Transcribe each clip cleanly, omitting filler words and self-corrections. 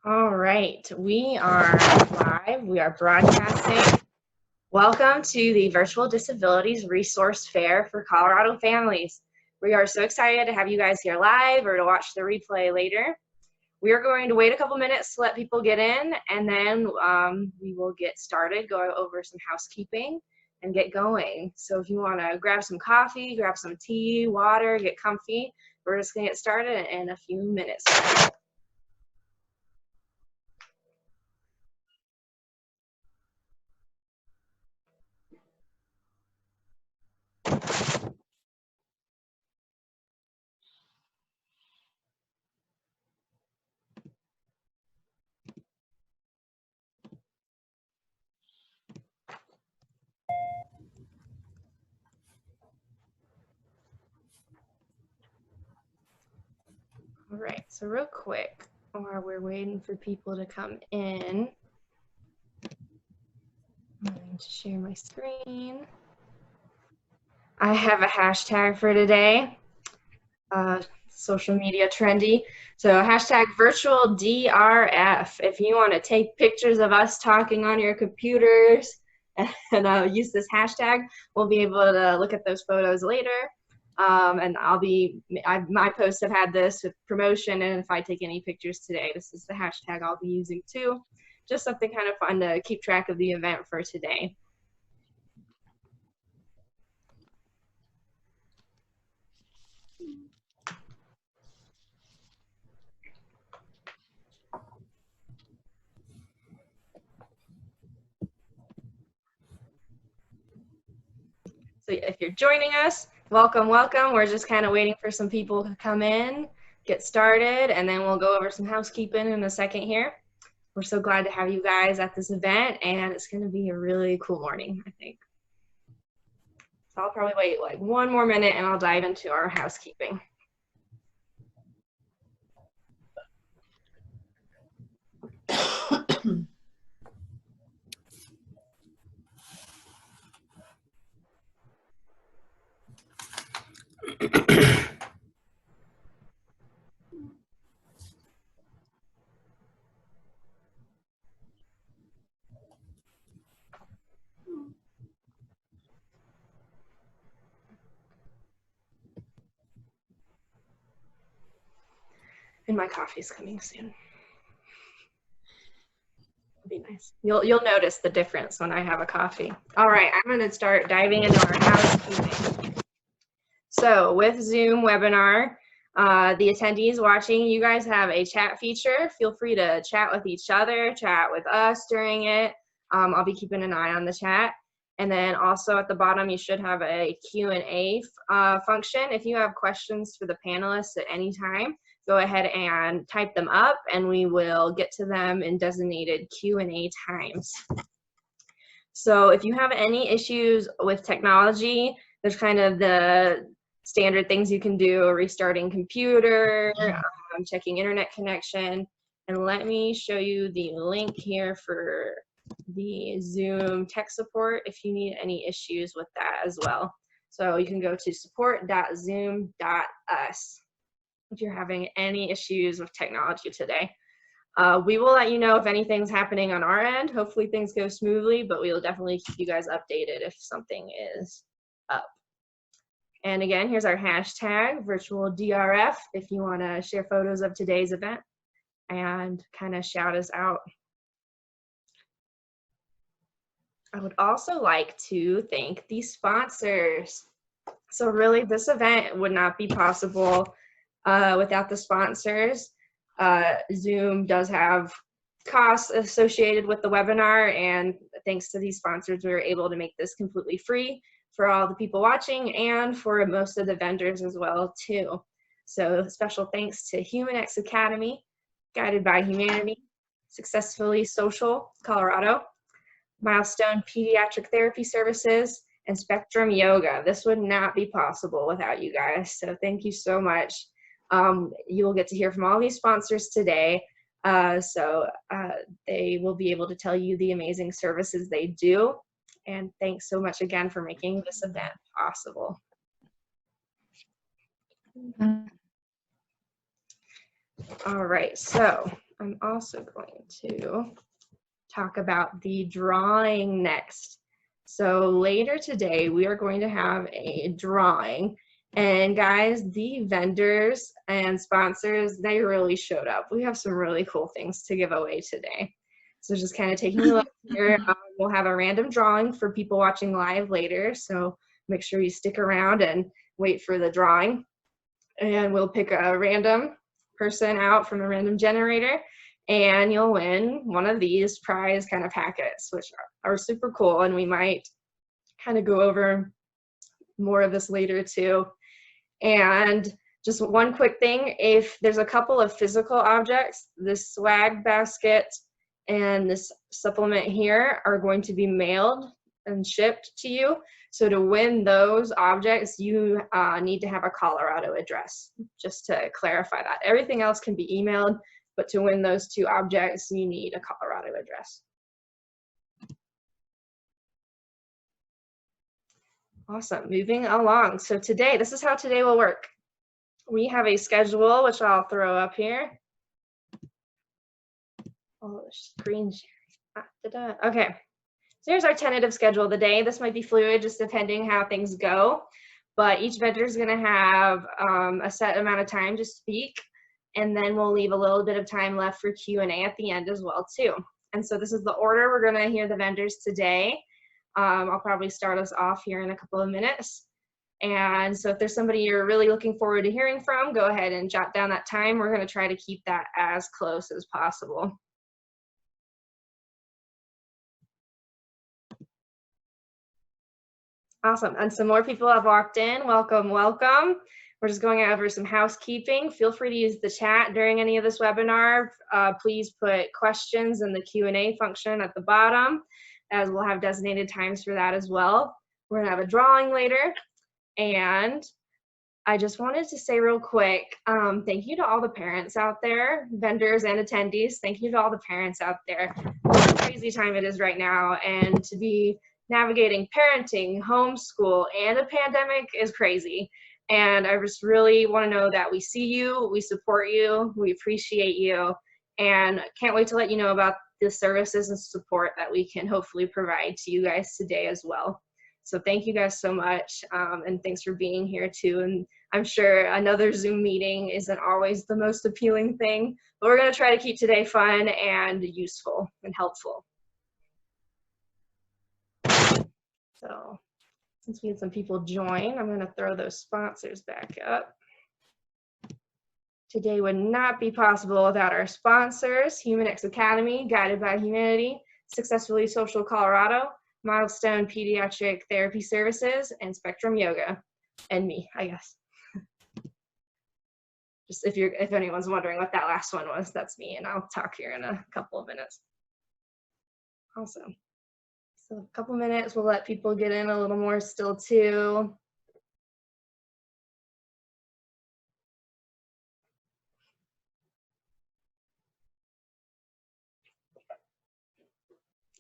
All right, we are live. We are broadcasting. Welcome to the Virtual Disabilities Resource Fair for Colorado families. We are so excited to have you guys here live or to watch the replay later. We are going to wait a couple minutes to let people get in, and then we will get started, go over some housekeeping, and get going. So if you want to grab some coffee, grab some tea, water, get comfy, we're just going to get started in a few minutes. All right, so real quick, while we're waiting for people to come in, I'm going to share my screen. I have a hashtag for today, social media trendy. So hashtag virtual DRF. If you want to take pictures of us talking on your computers and use this hashtag, we'll be able to look at those photos later. And my posts have had this with promotion, and if I take any pictures today, this is the hashtag I'll be using too. Just something kind of fun to keep track of the event for today. So if you're joining us, welcome, welcome. We're just kind of waiting for some people to come in, get started, and then we'll go over some housekeeping in a second here. We're so glad to have you guys at this event, and it's going to be a really cool morning, I think. So I'll probably wait like one more minute and I'll dive into our housekeeping. And my coffee's coming soon. It'll be nice. You'll notice the difference when I have a coffee. All right, I'm going to start diving into our housekeeping. So with Zoom webinar, the attendees watching, you guys have a chat feature. Feel free to chat with each other, chat with us during it. I'll be keeping an eye on the chat. And then also at the bottom, you should have a Q&A function. If you have questions for the panelists at any time, go ahead and type them up and we will get to them in designated Q&A times. So if you have any issues with technology, there's kind of the standard things you can do: restarting computer, checking internet connection. And let me show you the link here for the Zoom tech support if you need any issues with that as well. So you can go to support.zoom.us if you're having any issues with technology today. We will let you know if anything's happening on our end. Hopefully things go smoothly, but we will definitely keep you guys updated if something is up. And again, here's our hashtag, virtual DRF, if you want to share photos of today's event and kind of shout us out. I would also like to thank the sponsors. So really, this event would not be possible without the sponsors. Zoom does have costs associated with the webinar, and thanks to these sponsors, we were able to make this completely free for all the people watching and for most of the vendors as well too. So special thanks to Humanex Academy, Guided by Humanity, Successfully Social, Colorado, Milestone Pediatric Therapy Services, and Spectrum Yoga. This would not be possible without you guys, so thank you so much. You will get to hear from all these sponsors today, so they will be able to tell you the amazing services they do. And thanks so much again for making this event possible. All right, so I'm also going to talk about the drawing next. So later today, we are going to have a drawing. And guys, the vendors and sponsors, they really showed up. We have some really cool things to give away today. So just kind of taking a look here, we'll have a random drawing for people watching live later. So make sure you stick around and wait for the drawing. And we'll pick a random person out from a random generator, and you'll win one of these prize kind of packets, which are super cool. And we might kind of go over more of this later too. And just one quick thing, if there's a couple of physical objects, this swag basket and this supplement here are going to be mailed and shipped to you. So to win those objects, you need to have a Colorado address, just to clarify that. Everything else can be emailed, but to win those 2 objects, you need a Colorado address. Awesome, moving along. So today, this is how today will work. We have a schedule, which I'll throw up here. Oh, screen sharing. Okay. So here's our tentative schedule of the day. This might be fluid, just depending how things go, but each vendor is going to have a set amount of time to speak, and then we'll leave a little bit of time left for Q&A at the end as well too. And so this is the order we're going to hear the vendors today. I'll probably start us off here in a couple of minutes. And so if there's somebody you're really looking forward to hearing from, go ahead and jot down that time. We're going to try to keep that as close as possible. Awesome, and some more people have walked in. Welcome, welcome. We're just going over some housekeeping. Feel free to use the chat during any of this webinar. Please put questions in the Q&A function at the bottom, as we'll have designated times for that as well. We're gonna have a drawing later. And I just wanted to say real quick, thank you to all the parents out there, vendors and attendees. Thank you to all the parents out there. What a crazy time it is right now, and to be navigating parenting, homeschool, and a pandemic is crazy. And I just really want to know that we see you, we support you, we appreciate you, and can't wait to let you know about the services and support that we can hopefully provide to you guys today as well. So thank you guys so much, and thanks for being here too. And I'm sure another Zoom meeting isn't always the most appealing thing, but we're going to try to keep today fun and useful and helpful. So since we had some people join, I'm going to throw those sponsors back up. Today would not be possible without our sponsors: Humanex Academy, Guided by Humanity, Successfully Social Colorado, Milestone Pediatric Therapy Services, and Spectrum Yoga, and me, I guess. Just if anyone's wondering what that last one was, that's me, and I'll talk here in a couple of minutes. Awesome. So a couple minutes, we'll let people get in a little more still too.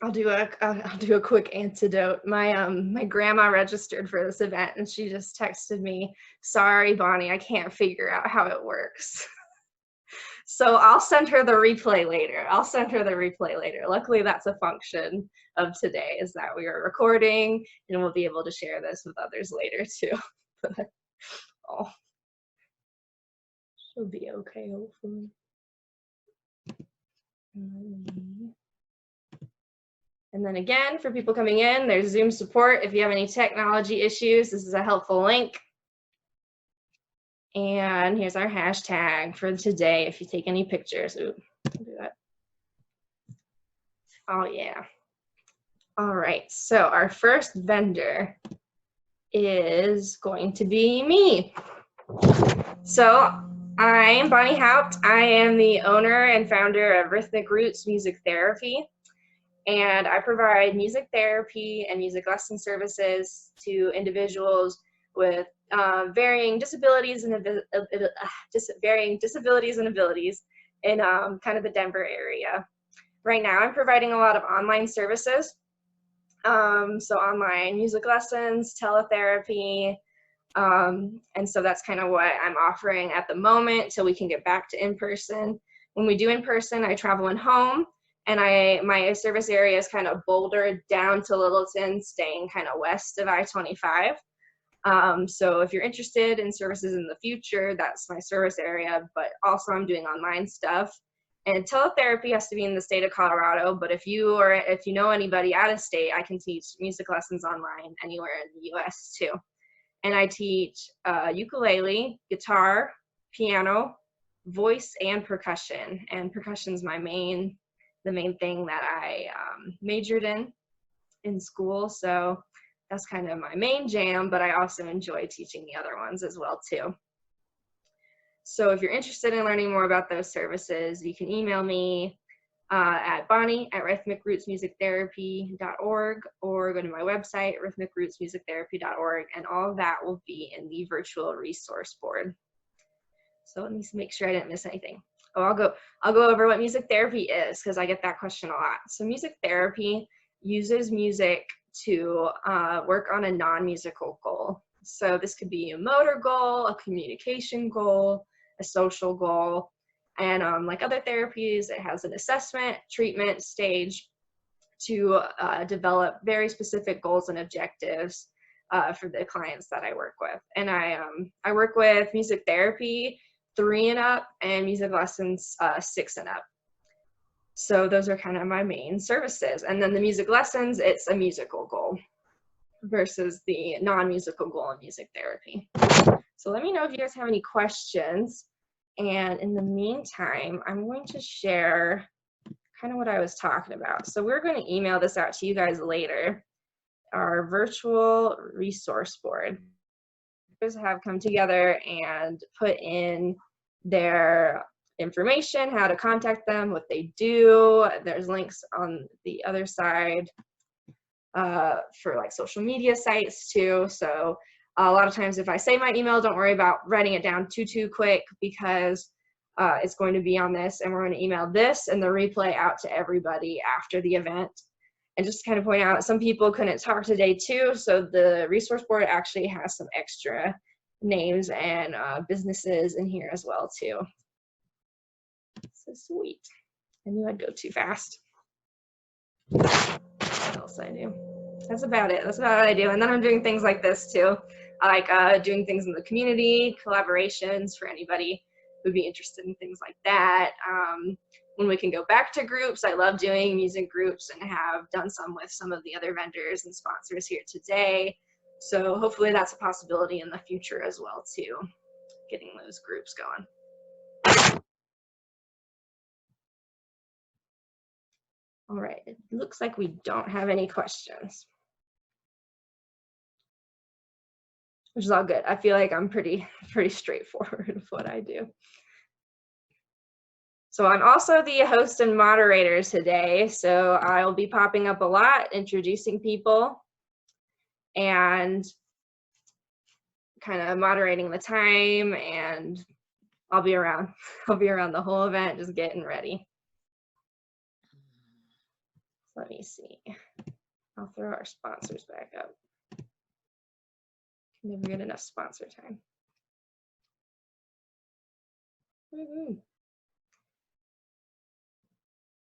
I'll do a quick antidote. My grandma registered for this event, and she just texted me, "Sorry, Bonnie, I can't figure out how it works." So I'll send her the replay later. Luckily, that's a function of today, is that we are recording, and we'll be able to share this with others later too. But, oh, she'll be okay, hopefully. And then again, for people coming in, there's Zoom support. If you have any technology issues, this is a helpful link. And here's our hashtag for today if you take any pictures. Ooh, I'll do that. Oh, yeah. All right, so our first vendor is going to be me. So I'm Bonnie Haupt. I am the owner and founder of Rhythmic Roots Music Therapy, and I provide music therapy and music lesson services to individuals with varying disabilities and abilities in kind of the Denver area. Right now, I'm providing a lot of online services, so online music lessons, teletherapy, and so that's kind of what I'm offering at the moment till we can get back to in-person. When we do in person, I travel in home, and my service area is kind of Boulder down to Littleton, staying kind of west of I-25. So if you're interested in services in the future, that's my service area, but also I'm doing online stuff. And teletherapy has to be in the state of Colorado, but if you know anybody out of state, I can teach music lessons online anywhere in the US too. And I teach ukulele, guitar, piano, voice, and percussion. And percussion's the main thing that I majored in school. So that's kind of my main jam, but I also enjoy teaching the other ones as well too. So if you're interested in learning more about those services, you can email me at bonnie@rhythmicrootsmusictherapy.org, or go to my website, rhythmicrootsmusictherapy.org, and all of that will be in the virtual resource board. So let me make sure I didn't miss anything. Oh, I'll go over what music therapy is, because I get that question a lot. So music therapy uses music to work on a non-musical goal. So this could be a motor goal, a communication goal, a social goal, and like other therapies, it has an assessment, treatment stage to develop very specific goals and objectives for the clients that I work with. And I work with music therapy 3 and up, and music lessons 6 and up. So those are kind of my main services. And then the music lessons, it's a musical goal versus the non-musical goal in music therapy. So let me know if you guys have any questions. And in the meantime, I'm going to share kind of what I was talking about. So we're going to email this out to you guys later. Our virtual resource board have come together and put in their information, how to contact them, what they do. There's links on the other side for like social media sites too. So a lot of times if I say my email, don't worry about writing it down too quick, because it's going to be on this, and we're going to email this and the replay out to everybody after the event. And just to kind of point out, some people couldn't talk today too, so the resource board actually has some extra names and businesses in here as well too. So sweet. I knew I'd go too fast. What else I do? That's about it. That's about what I do. And then I'm doing things like this too. I like doing things in the community, collaborations for anybody who'd be interested in things like that. When we can go back to groups, I love doing music groups and have done some with some of the other vendors and sponsors here today. So hopefully that's a possibility in the future as well too, getting those groups going. All right, it looks like we don't have any questions, which is all good. I feel like I'm pretty straightforward with what I do. So I'm also the host and moderator today, so I'll be popping up a lot, introducing people, and kind of moderating the time, and I'll be around. I'll be around the whole event, just getting ready. Let me see. I'll throw our sponsors back up. Can never get enough sponsor time.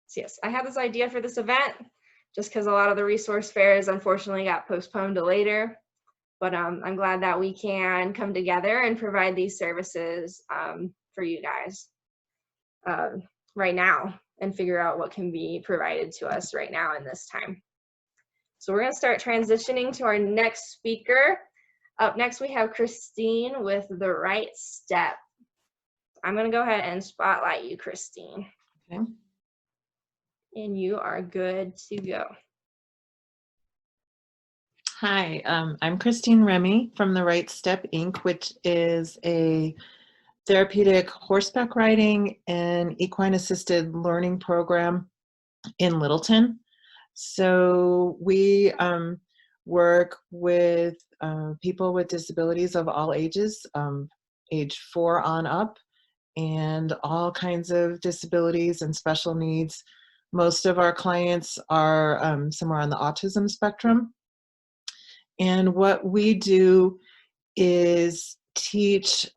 So yes, I had this idea for this event just because a lot of the resource fairs unfortunately got postponed to later. But I'm glad that we can come together and provide these services for you guys right now, and figure out what can be provided to us right now in this time. So we're going to start transitioning to our next speaker. Up next, we have Christine with The Right Step. I'm going to go ahead and spotlight you, Christine. Okay. And you are good to go. Hi, I'm Christine Remy from The Right Step, Inc., which is a therapeutic horseback riding and equine-assisted learning program in Littleton. So we work with people with disabilities of all ages, age 4 on up, and all kinds of disabilities and special needs. Most of our clients are somewhere on the autism spectrum. And what we do is teach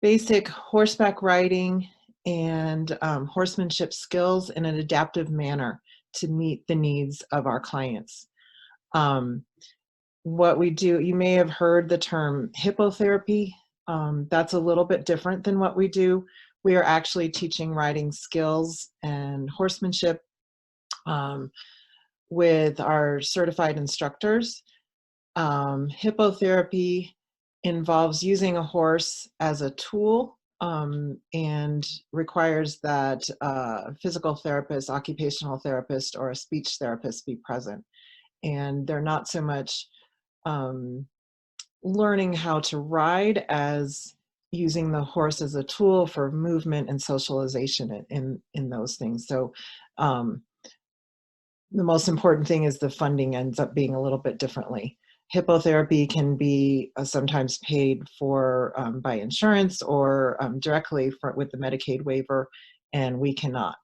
basic horseback riding and horsemanship skills in an adaptive manner to meet the needs of our clients. What we do, you may have heard the term hippotherapy. That's a little bit different than what we do. We are actually teaching riding skills and horsemanship with our certified instructors. Hippotherapy involves using a horse as a tool and requires that a physical therapist, occupational therapist, or a speech therapist be present. And they're not so much learning how to ride as using the horse as a tool for movement and socialization in those things. So the most important thing is the funding ends up being a little bit differently. Hippotherapy can be sometimes paid for by insurance or directly with the Medicaid waiver, and we cannot.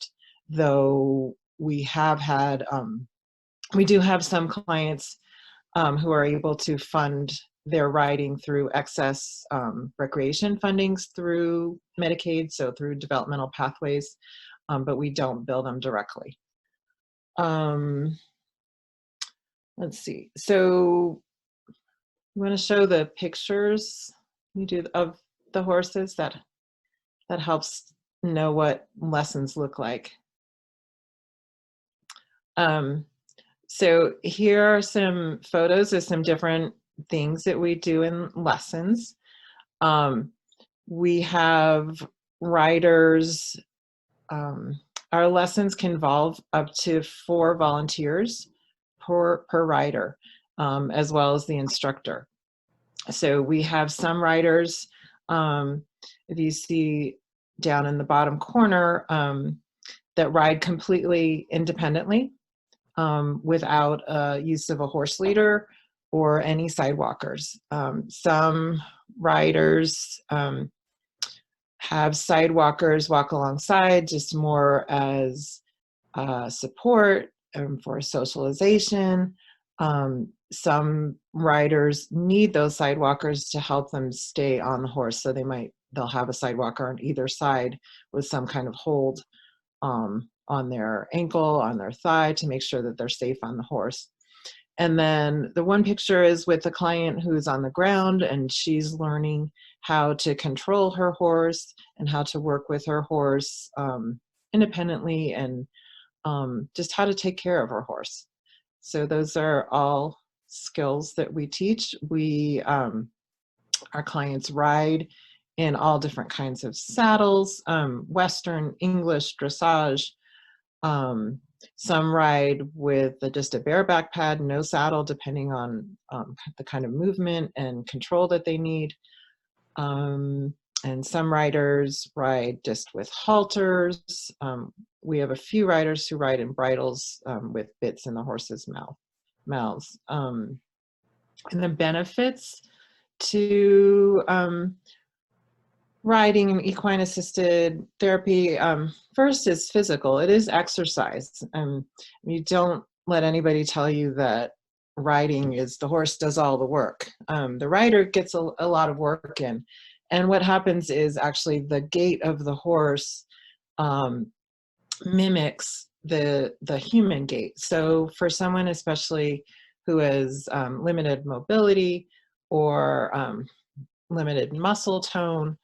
Though we have had, we do have some clients who are able to fund their riding through excess recreation fundings through Medicaid, so through developmental pathways, but we don't bill them directly. Let's see. So you want to show the pictures you do of the horses? That helps know what lessons look like. So here are some photos of some different things that we do in lessons. We have riders. Our lessons can involve up to 4 volunteers per rider, as well as the instructor. So we have some riders, if you see down in the bottom corner, that ride completely independently without use of a horse leader or any sidewalkers. Some riders have sidewalkers walk alongside just more as support for socialization. Some riders need those sidewalkers to help them stay on the horse, so they'll have a sidewalker on either side with some kind of hold on their ankle, on their thigh, to make sure that they're safe on the horse. And then the one picture is with a client who's on the ground, and she's learning how to control her horse and how to work with her horse independently, and just how to take care of her horse. So those are all skills that we teach. Our clients ride in all different kinds of saddles, Western, English, dressage. Some ride with just a bareback pad, no saddle, depending on the kind of movement and control that they need. And some riders ride just with halters. We have a few riders who ride in bridles with bits in the horse's mouths. And the benefits to riding and equine assisted therapy, first is physical. It is exercise. You don't let anybody tell you that riding is the horse does all the work. The rider gets a lot of work in, and what happens is actually the gait of the horse mimics the human gait. So for someone especially who has limited mobility or limited muscle tone,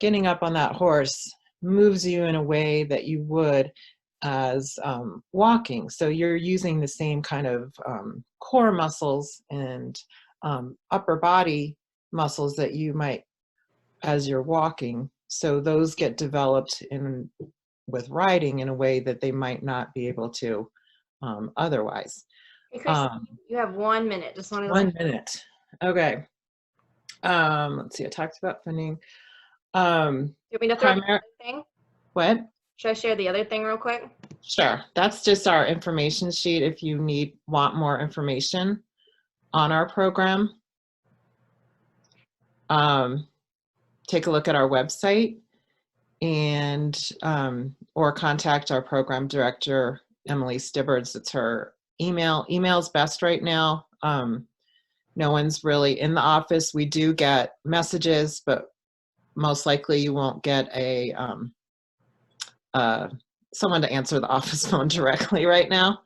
getting up on that horse moves you in a way that you would as walking. So you're using the same kind of core muscles and upper body muscles that you might as you're walking. So those get developed with riding in a way that they might not be able to otherwise. Hey, Christine, you have 1 minute. Just wanted to 1 minute. Okay. Let's see, I talked about funding. Do you want me to throw the other thing? What? Should I share the other thing real quick? Sure. That's just our information sheet if you want more information on our program. Take a look at our website and or contact our program director, Emily Stibbards. It's her email. Email's best right now. No one's really in the office. We do get messages, but most likely you won't get a someone to answer the office phone directly right now.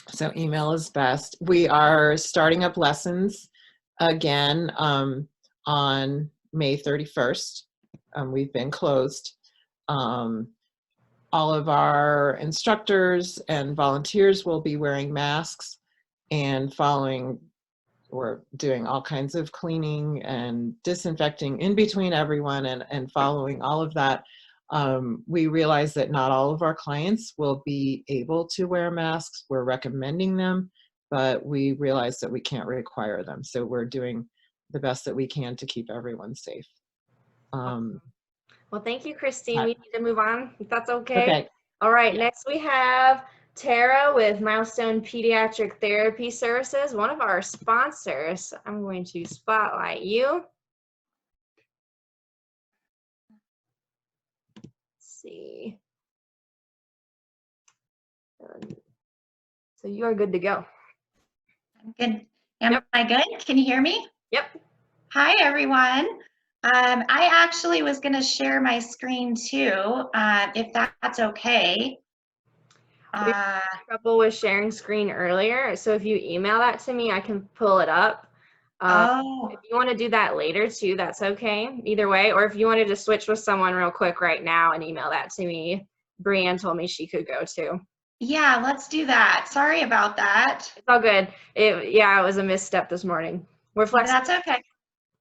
So email is best. We are starting up lessons again on May 31st. We've been closed. All of our instructors and volunteers will be wearing masks and we're doing all kinds of cleaning and disinfecting in between everyone and following all of that. We realize that not all of our clients will be able to wear masks. We're recommending them, but we realize that we can't require them. So we're doing the best that we can to keep everyone safe. Well, thank you, Christine. We need to move on, if that's okay. Okay. All right, Yeah. next we have Tara with Milestone Pediatric Therapy Services, one of our sponsors. I'm going to spotlight you. Let's see. So you are good to go. I'm good. Am I good? Can you hear me? Yep. Hi, everyone. I actually was going to share my screen too, if that's okay. We had trouble with sharing screen earlier, so if you email that to me, I can pull it up. If you want to do that later too, that's okay. Either way, or if you wanted to switch with someone real quick right now and email that to me, Brianne told me she could go too. Yeah, let's do that. Sorry about that. It's all good. Yeah, it was a misstep this morning. We're flexible. That's okay.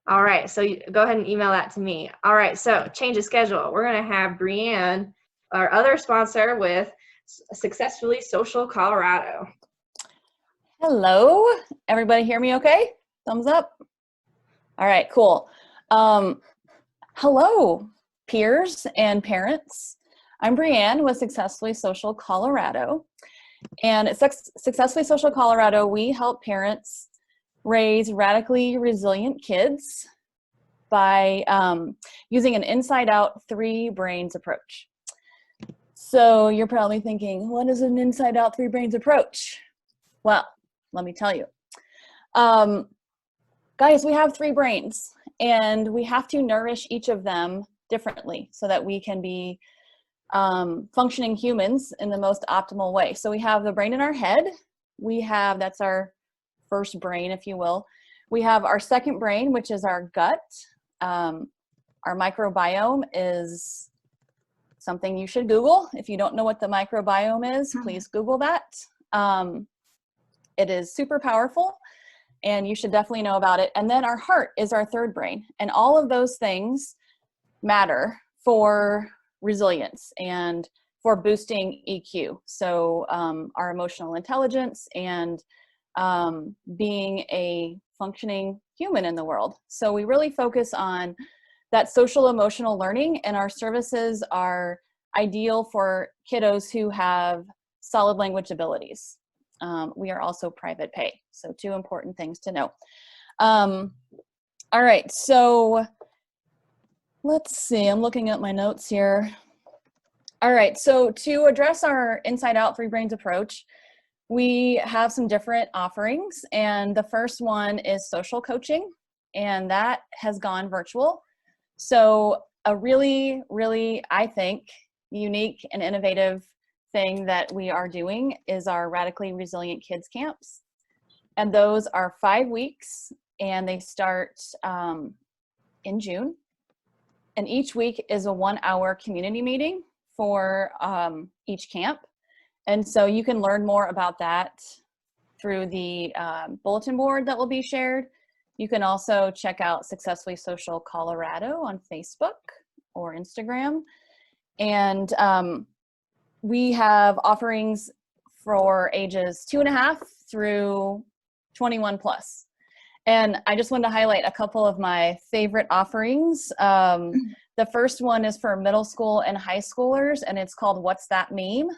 All right, so go ahead and email that to me. All right, so change of schedule. We're going to have Brianne, our other sponsor, with Successfully Social Colorado. Hello, everybody hear me okay? Thumbs up. All right, cool. Hello, peers and parents. I'm Brianne with Successfully Social Colorado. And at Successfully Social Colorado, we help parents raise radically resilient kids by using an inside-out 3 brains approach. So you're probably thinking, what is an inside-out 3 brains approach? Well, let me tell you. Guys, we have 3 brains, and we have to nourish each of them differently so that we can be functioning humans in the most optimal way. So we have the brain in our head. That's our first brain, if you will. We have our second brain, which is our gut. Our microbiome is something you should Google. If you don't know what the microbiome is, please Google that. It is super powerful, and you should definitely know about it. And then our heart is our third brain. And all of those things matter for resilience and for boosting EQ. So our emotional intelligence and being a functioning human in the world. So we really focus on that social emotional learning, and our services are ideal for kiddos who have solid language abilities. We are also private pay, so 2 important things to know. All right, so let's see, I'm looking at my notes here. All right, so to address our inside-out 3 brains approach, we have some different offerings, and the first one is social coaching, and that has gone virtual. So a really, really, I think, unique and innovative thing that we are doing is our Radically Resilient Kids Camps. And those are 5 weeks, and they start in June. And each week is a 1-hour community meeting for each camp. And so you can learn more about that through the bulletin board that will be shared. You can also check out Successfully Social Colorado on Facebook or Instagram. And we have offerings for ages 2.5 through 21 plus. And I just wanted to highlight a couple of my favorite offerings. The first one is for middle school and high schoolers, and it's called What's That Meme?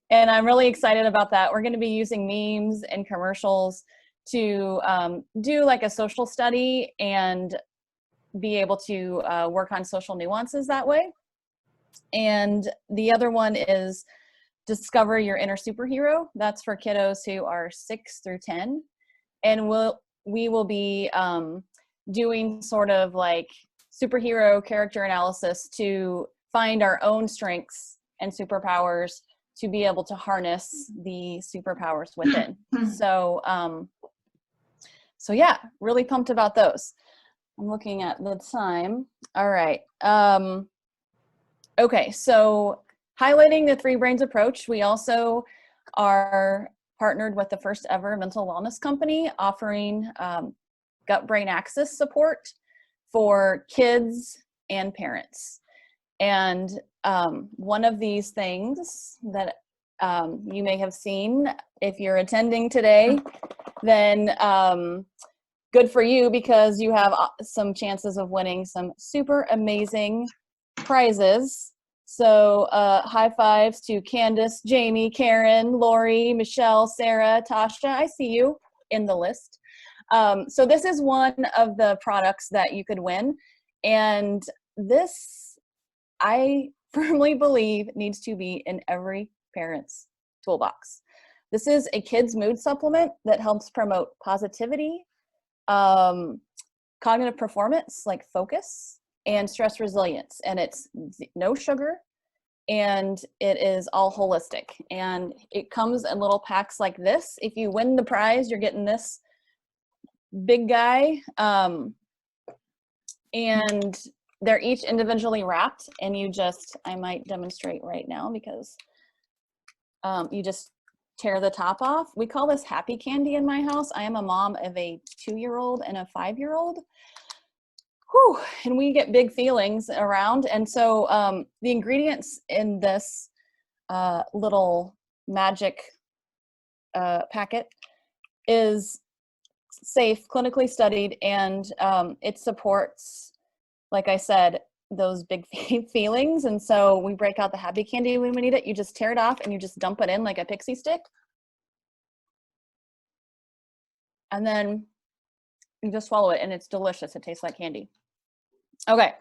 And I'm really excited about that. We're going to be using memes and commercials to do like a social study and be able to work on social nuances that way. And the other one is Discover Your Inner Superhero. That's for kiddos who are 6 through 10. And we will be doing sort of like superhero character analysis to find our own strengths and superpowers to be able to harness the superpowers within. So, so yeah, really pumped about those. I'm looking at the time. All right. Okay, so highlighting the 3 brains approach, we also are partnered with the first ever mental wellness company offering gut-brain axis support for kids and parents. And one of these things that you may have seen if you're attending today, then good for you, because you have some chances of winning some super amazing prizes. So high fives to Candace, Jamie, Karen, Lori, Michelle, Sarah, Tasha. I see you in the list. So this is one of the products that you could win. And this, I firmly believe, needs to be in every parent's toolbox. This is a kid's mood supplement that helps promote positivity, cognitive performance like focus, and stress resilience. And it's no sugar, and it is all holistic. And it comes in little packs like this. If you win the prize, you're getting this big guy. And they're each individually wrapped, and you just, I might demonstrate right now because you just tear the top off. We call this happy candy in my house. I am a mom of a 2-year-old and a 5-year-old. Whew, and we get big feelings around. And so the ingredients in this little magic packet is safe, clinically studied, and it supports, like I said, those big feelings. And so we break out the happy candy when we need it. You just tear it off and you just dump it in like a pixie stick. And then you just swallow it, and it's delicious. It tastes like candy. Okay.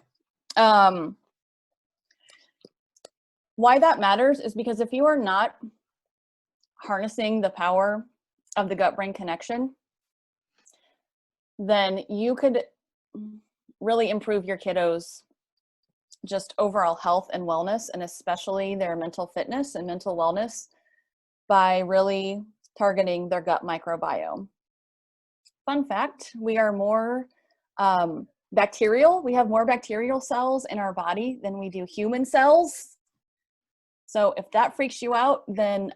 Why that matters is because if you are not harnessing the power of the gut-brain connection, then you could really improve your kiddos' just overall health and wellness, and especially their mental fitness and mental wellness, by really targeting their gut microbiome. Fun fact, we are more bacterial. We have more bacterial cells in our body than we do human cells. So if that freaks you out, then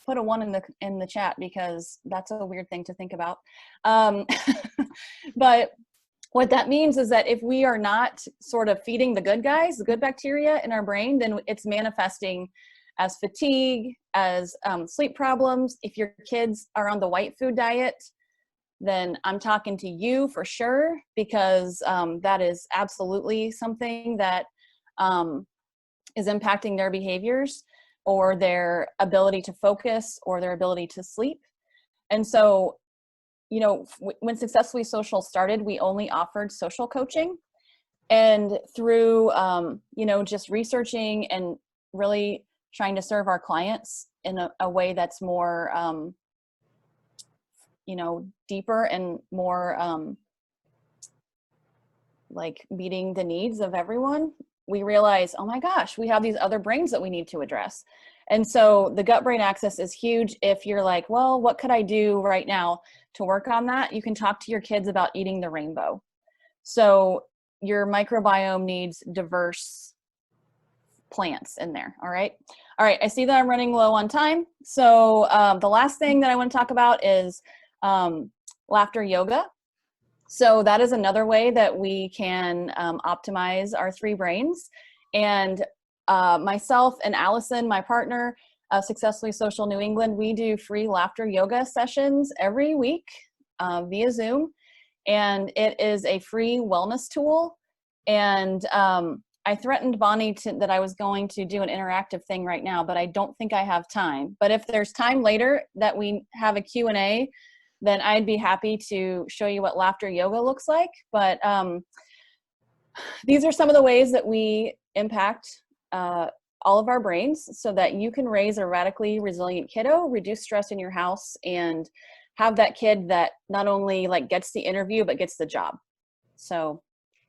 put a 1 in the chat, because that's a weird thing to think about. But what that means is that if we are not sort of feeding the good guys, the good bacteria in our brain, then it's manifesting as fatigue, as sleep problems. If your kids are on the white food diet, then I'm talking to you for sure, because that is absolutely something that is impacting their behaviors or their ability to focus or their ability to sleep. And so, you know, when Successfully Social started, we only offered social coaching. And through, you know, just researching and really trying to serve our clients in a way that's more, you know, deeper and more like meeting the needs of everyone, we realize, oh my gosh, we have these other brains that we need to address. And so the gut-brain axis is huge. If you're like, well, what could I do right now to work on that? You can talk to your kids about eating the rainbow. So your microbiome needs diverse plants in there. All right. All right. I see that I'm running low on time. So the last thing that I want to talk about is laughter yoga. So that is another way that we can optimize our 3 brains. And myself and Allison, my partner, Successfully Social New England, we do free laughter yoga sessions every week via Zoom. And it is a free wellness tool. And I threatened Bonnie that I was going to do an interactive thing right now, but I don't think I have time. But if there's time later that we have a Q&A, then I'd be happy to show you what laughter yoga looks like. But these are some of the ways that we impact all of our brains so that you can raise a radically resilient kiddo, reduce stress in your house, and have that kid that not only like gets the interview, but gets the job. So,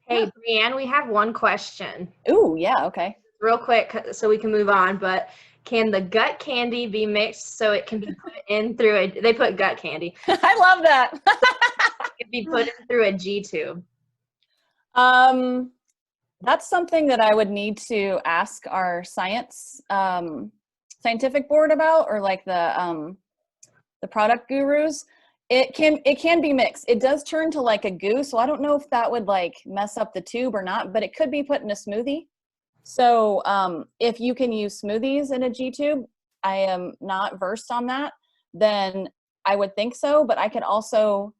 Hey, Brianne, we have one question. ooh, yeah, okay. Real quick, so we can move on, but can the gut candy be mixed so it can be put in through a, they put gut candy, I love that. it can be put in through a G tube? That's something that I would need to ask our scientific board about, or like the product gurus. It can be mixed. It does turn to like a goo, so I don't know if that would like mess up the tube or not, but it could be put in a smoothie. So if you can use smoothies in a G tube, I am not versed on that, then I would think so, but I could also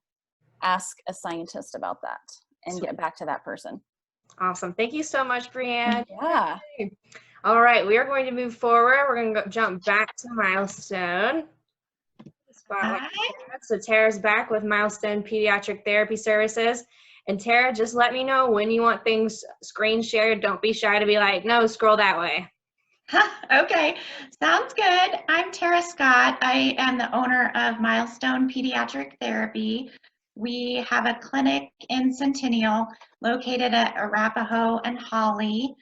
ask a scientist about that and get back to that person. Awesome. Thank you so much, Brianne. Yeah. All right, we are going to move forward. We're going to jump back to Milestone. Spotlight. So Tara's back with Milestone Pediatric Therapy Services. And Tara, just let me know when you want things screen shared. Don't be shy to be like, no, scroll that way. Okay, sounds good. I'm Tara Scott. I am the owner of Milestone Pediatric Therapy. We have a clinic in Centennial located at Arapahoe and Holly.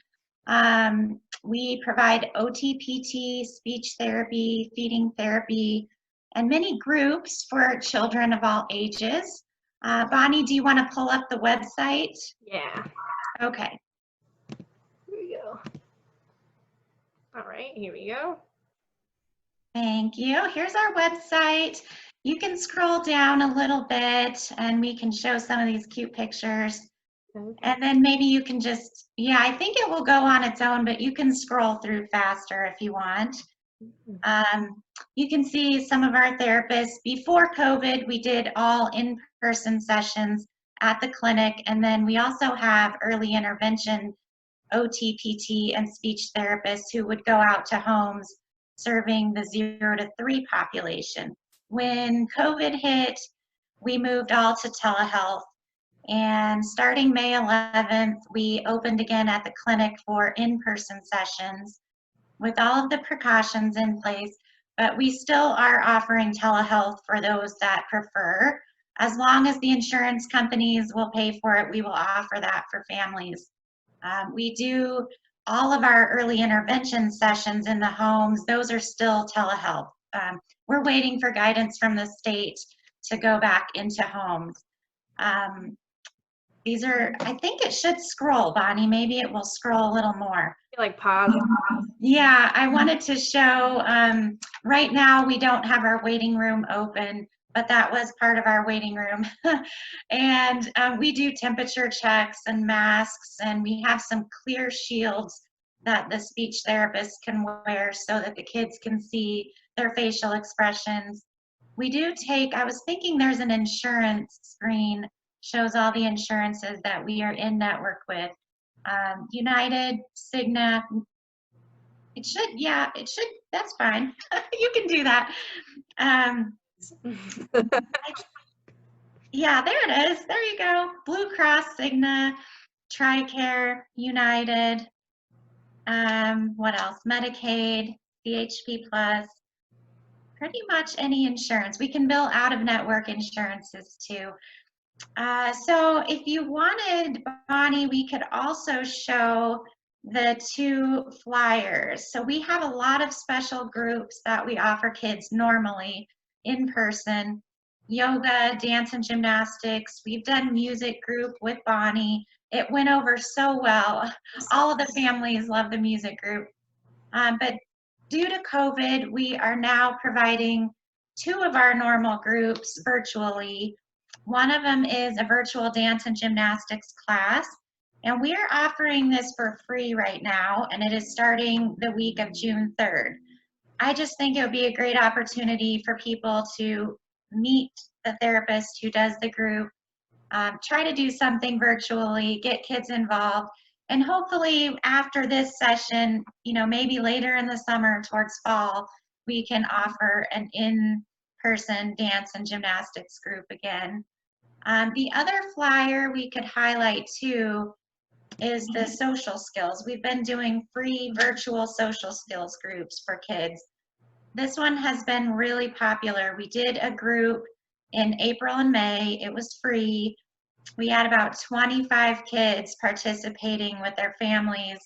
We provide OT-PT, speech therapy, feeding therapy, and many groups for children of all ages. Bonnie, do you want to pull up the website? Yeah. Okay. Here we go. All right, here we go. Thank you. Here's our website. You can scroll down a little bit and we can show some of these cute pictures. Okay. And then maybe you can just, yeah, I think it will go on its own, but you can scroll through faster if you want. You can see some of our therapists. Before COVID, we did all in-person sessions at the clinic, and then we also have early intervention OT, PT, and speech therapists who would go out to homes serving the 0 to 3 population. When COVID hit, we moved all to telehealth, and starting May 11th, we opened again at the clinic for in-person sessions with all of the precautions in place, but we still are offering telehealth for those that prefer. As long as the insurance companies will pay for it, we will offer that for families. We do all of our early intervention sessions in the homes. Those are still telehealth. We're waiting for guidance from the state to go back into homes. These are, I think it should scroll, Bonnie. Maybe it will scroll a little more. Like pause. Yeah, I wanted to show, right now we don't have our waiting room open, but that was part of our waiting room. And we do temperature checks and masks, and we have some clear shields that the speech therapist can wear so that the kids can see their facial expressions. We do take, I was thinking there's an insurance screen, shows all the insurances that we are in network with. United, Cigna, it should, yeah, it should, that's fine. You can do that. Yeah, there it is. There you go. Blue Cross, Cigna, TRICARE, United, what else? Medicaid, CHP Plus, pretty much any insurance. We can bill out-of-network insurances too. So if you wanted, Bonnie, we could also show the 2 flyers. So we have a lot of special groups that we offer kids normally in person. Yoga, dance and gymnastics. We've done music group with Bonnie. It went over so well. All of the families love the music group. But due to COVID, we are now providing 2 of our normal groups virtually. One of them is a virtual dance and gymnastics class, and we are offering this for free right now, and it is starting the week of June 3rd. I just think it would be a great opportunity for people to meet the therapist who does the group, try to do something virtually, get kids involved, and hopefully after this session, you know, maybe later in the summer towards fall, we can offer an in-person dance and gymnastics group again. The other flyer we could highlight too is the social skills. We've been doing free virtual social skills groups for kids. This one has been really popular. We did a group in April and May. It was free. We had about 25 kids participating with their families.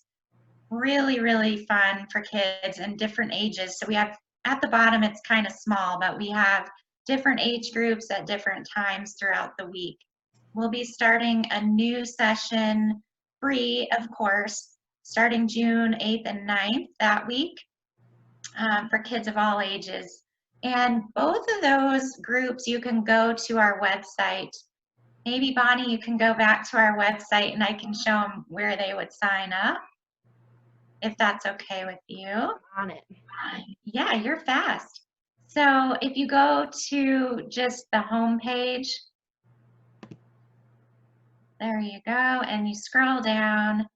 Really, really fun for kids in different ages. So we have, at the bottom, it's kind of small, but we have different age groups at different times throughout the week. We'll be starting a new session, free, of course, starting June 8th and 9th that week for kids of all ages. And both of those groups, you can go to our website. Maybe, Bonnie, you can go back to our website and I can show them where they would sign up, if that's okay with you. On it. Yeah, you're fast. So if you go to just the home page, there you go, and you scroll down,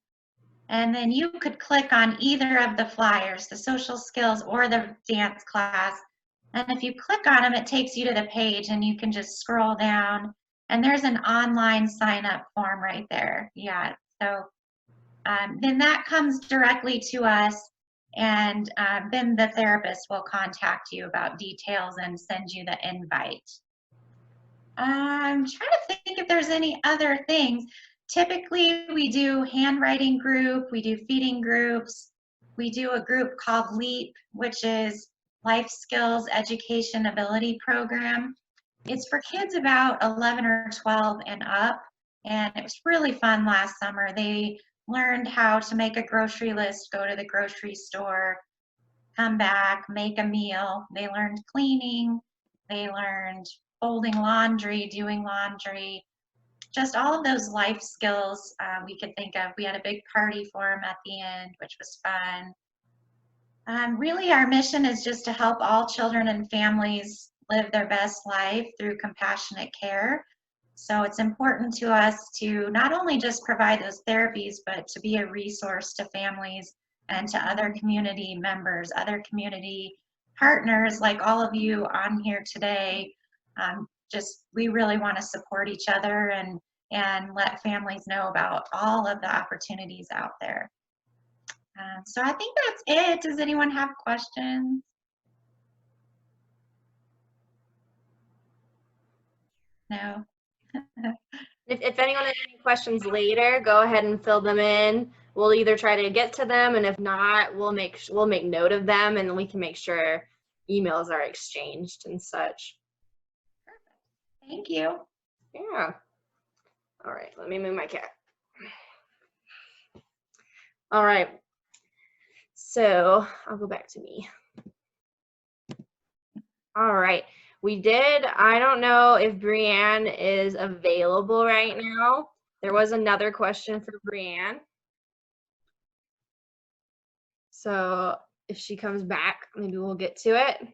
and then you could click on either of the flyers, the social skills or the dance class. And if you click on them, it takes you to the page and you can just scroll down, and there's an online sign up form right there. Yeah, so then that comes directly to us, and then the therapist will contact you about details and send you the invite. I'm trying to think if there's any other things. Typically, we do handwriting group, we do feeding groups, we do a group called LEAP, which is Life Skills Education Ability Program. It's for kids about 11 or 12 and up, and it was really fun last summer. They learned how to make a grocery list, go to the grocery store, come back, make a meal. They learned cleaning, they learned folding laundry, doing laundry, just all of those life skills we could think of. We had a big party for them at the end, which was fun. Really, our mission is just to help all children and families live their best life through compassionate care. So it's important to us to not only just provide those therapies, but to be a resource to families and to other community members, other community partners like all of you on here today. We really want to support each other and let families know about all of the opportunities out there. So I think that's it. Does anyone have questions? No? If anyone has any questions later, go ahead and fill them in. We'll either try to get to them, and if not, we'll make note of them, and we can make sure emails are exchanged and such. Thank you. Yeah. All right, let me move my cat. All right. So I'll go back to me. All right. I don't know if Brianne is available right now. There was another question for Brianne. So if she comes back, maybe we'll get to it.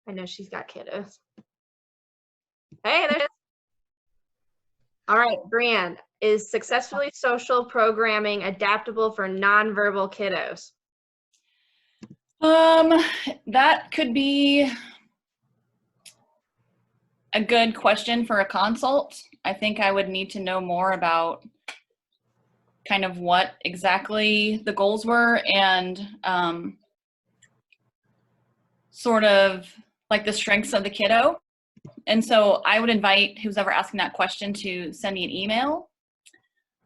I know she's got kiddos. Hey, there it is. All right, Brianne, is successfully social programming adaptable for nonverbal kiddos? That could be a good question for a consult. I think I would need to know more about kind of what exactly the goals were and sort of like the strengths of the kiddo. And so I would invite who's ever asking that question to send me an email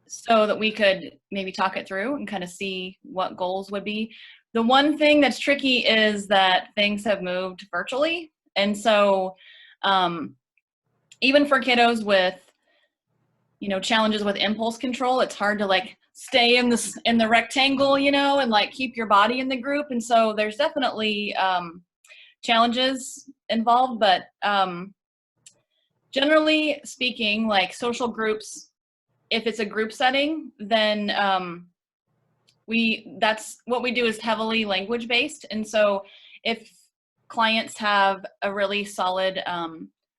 so that we could maybe talk it through and kind of see what goals would be. The one thing that's tricky is that things have moved virtually. And so even for kiddos with, challenges with impulse control, it's hard to like stay in the rectangle, and like keep your body in the group. And so there's definitely challenges involved, but generally speaking, like social groups, if it's a group setting, then that's what we do is heavily language based. And so if clients have a really solid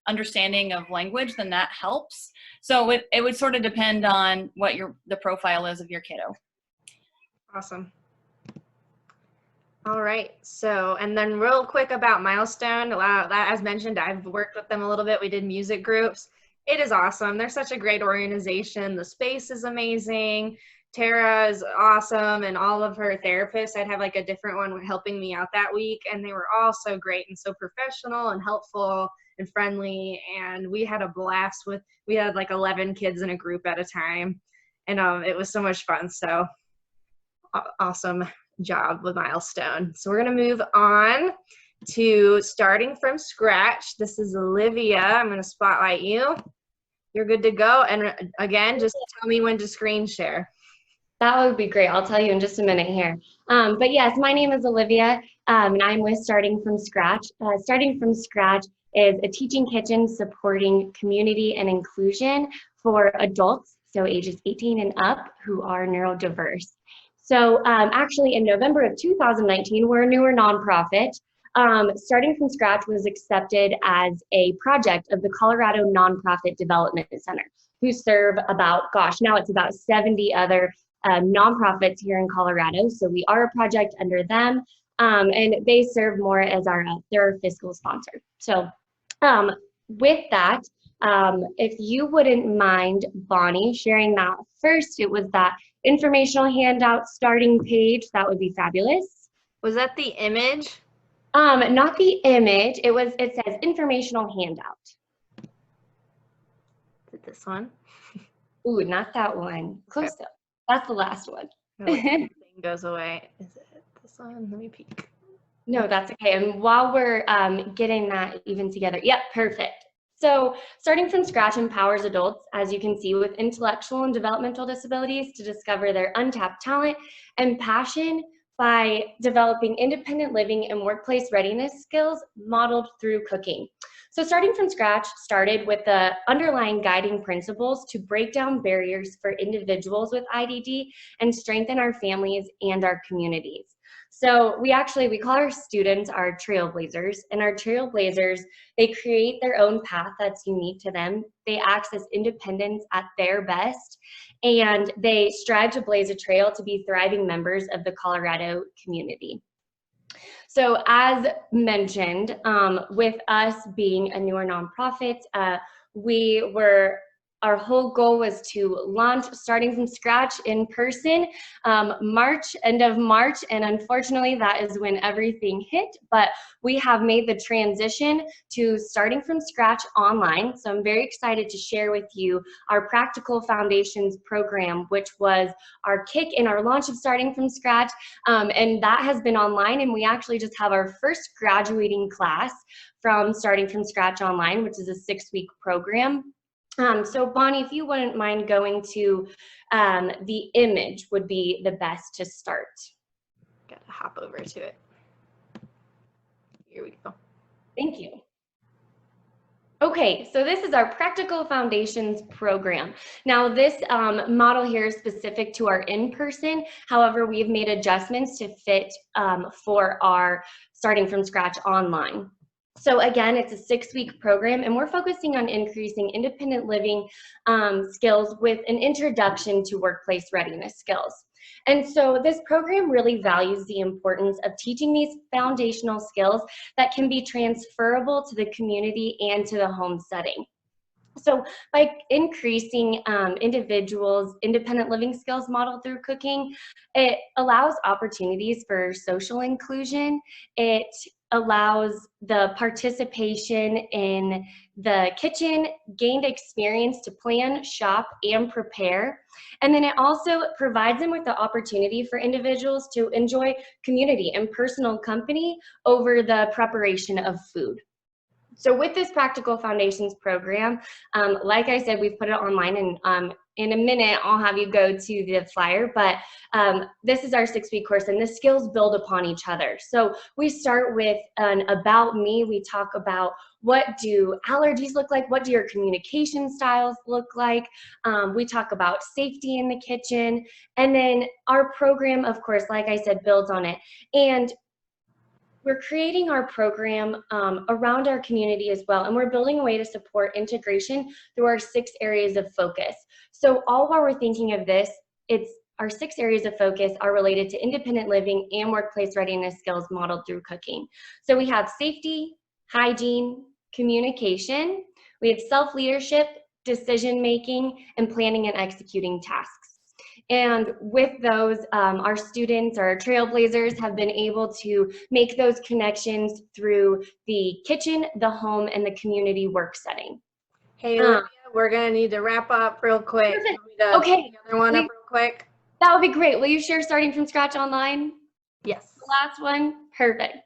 understanding of language, then that helps. So it would sort of depend on what the profile is of your kiddo. Awesome. All right, so, and then real quick about Milestone, as mentioned, I've worked with them a little bit. We did music groups. It is awesome. They're such a great organization. The space is amazing. Tara is awesome, and all of her therapists, I'd have like a different one helping me out that week, and they were all so great and so professional and helpful, and friendly, and we had a blast we had like 11 kids in a group at a time, and it was so much fun. So awesome job with Milestone. So we're gonna move on to starting from scratch. This is Olivia. I'm gonna spotlight you. You're good to go. And again, just tell me when to screen share. That would be great. I'll tell you in just a minute here. But yes, my name is Olivia, and I'm with Starting From Scratch. Starting From Scratch is a teaching kitchen supporting community and inclusion for adults, so ages 18 and up, who are neurodiverse. So actually in November of 2019, we're a newer nonprofit. Starting From Scratch was accepted as a project of the Colorado Nonprofit Development Center, who serve about, gosh, now it's about 70 other nonprofits here in Colorado. So we are a project under them, and they serve more as they're our fiscal sponsor. So with that, if you wouldn't mind, Bonnie, sharing that first, it was that informational handout starting page, that would be fabulous. Was that the image? Not the image, it says informational handout. Is it this one? Ooh, not that one. Close up. That's the last one. Thing goes away. Is it this one? Let me peek. No, that's okay. And while we're getting that even together, yep, perfect. So Starting From Scratch empowers adults, as you can see, with intellectual and developmental disabilities to discover their untapped talent and passion by developing independent living and workplace readiness skills modeled through cooking. So Starting From Scratch started with the underlying guiding principles to break down barriers for individuals with IDD and strengthen our families and our communities. So we call our students our trailblazers, and our trailblazers, they create their own path that's unique to them. They access independence at their best, and they strive to blaze a trail to be thriving members of the Colorado community. So as mentioned, with us being a newer nonprofit, our whole goal was to launch Starting From Scratch in person end of March, and unfortunately that is when everything hit, but we have made the transition to Starting From Scratch online. So I'm very excited to share with you our Practical Foundations program, which was our kick in our launch of Starting From Scratch, and that has been online, and we actually just have our first graduating class from Starting From Scratch online, which is a 6-week program. So Bonnie, if you wouldn't mind going to the image would be the best to start. Gotta hop over to it. Here we go. Thank you. Okay, so this is our Practical Foundations program. Now this model here is specific to our in-person. However, we've made adjustments to fit for our Starting From Scratch online. So again, it's a 6-week program, and we're focusing on increasing independent living skills with an introduction to workplace readiness skills. And so this program really values the importance of teaching these foundational skills that can be transferable to the community and to the home setting. So by increasing individuals' independent living skills modeled through cooking, it allows opportunities for social inclusion. It allows the participation in the kitchen, gained experience to plan, shop, and prepare. And then it also provides them with the opportunity for individuals to enjoy community and personal company over the preparation of food. So with this Practical Foundations program, like I said, we've put it online, and in a minute, I'll have you go to the flyer, but this is our 6-week course, and the skills build upon each other. So we start with an about me. We talk about what do allergies look like? What do your communication styles look like? We talk about safety in the kitchen. And then our program, of course, like I said, builds on it. And we're creating our program around our community as well, and we're building a way to support integration through our 6 areas of focus. So all while we're thinking of this, our 6 areas of focus are related to independent living and workplace readiness skills modeled through cooking. So we have safety, hygiene, communication, we have self-leadership, decision-making, and planning and executing tasks. And with those, our students, our trailblazers, have been able to make those connections through the kitchen, the home, and the community work setting. Hey, Olivia, we're gonna need to wrap up real quick. Perfect. Want me to Okay, put the other one up real quick? That would be great. Will you share starting from scratch online? Yes. The last one? Perfect.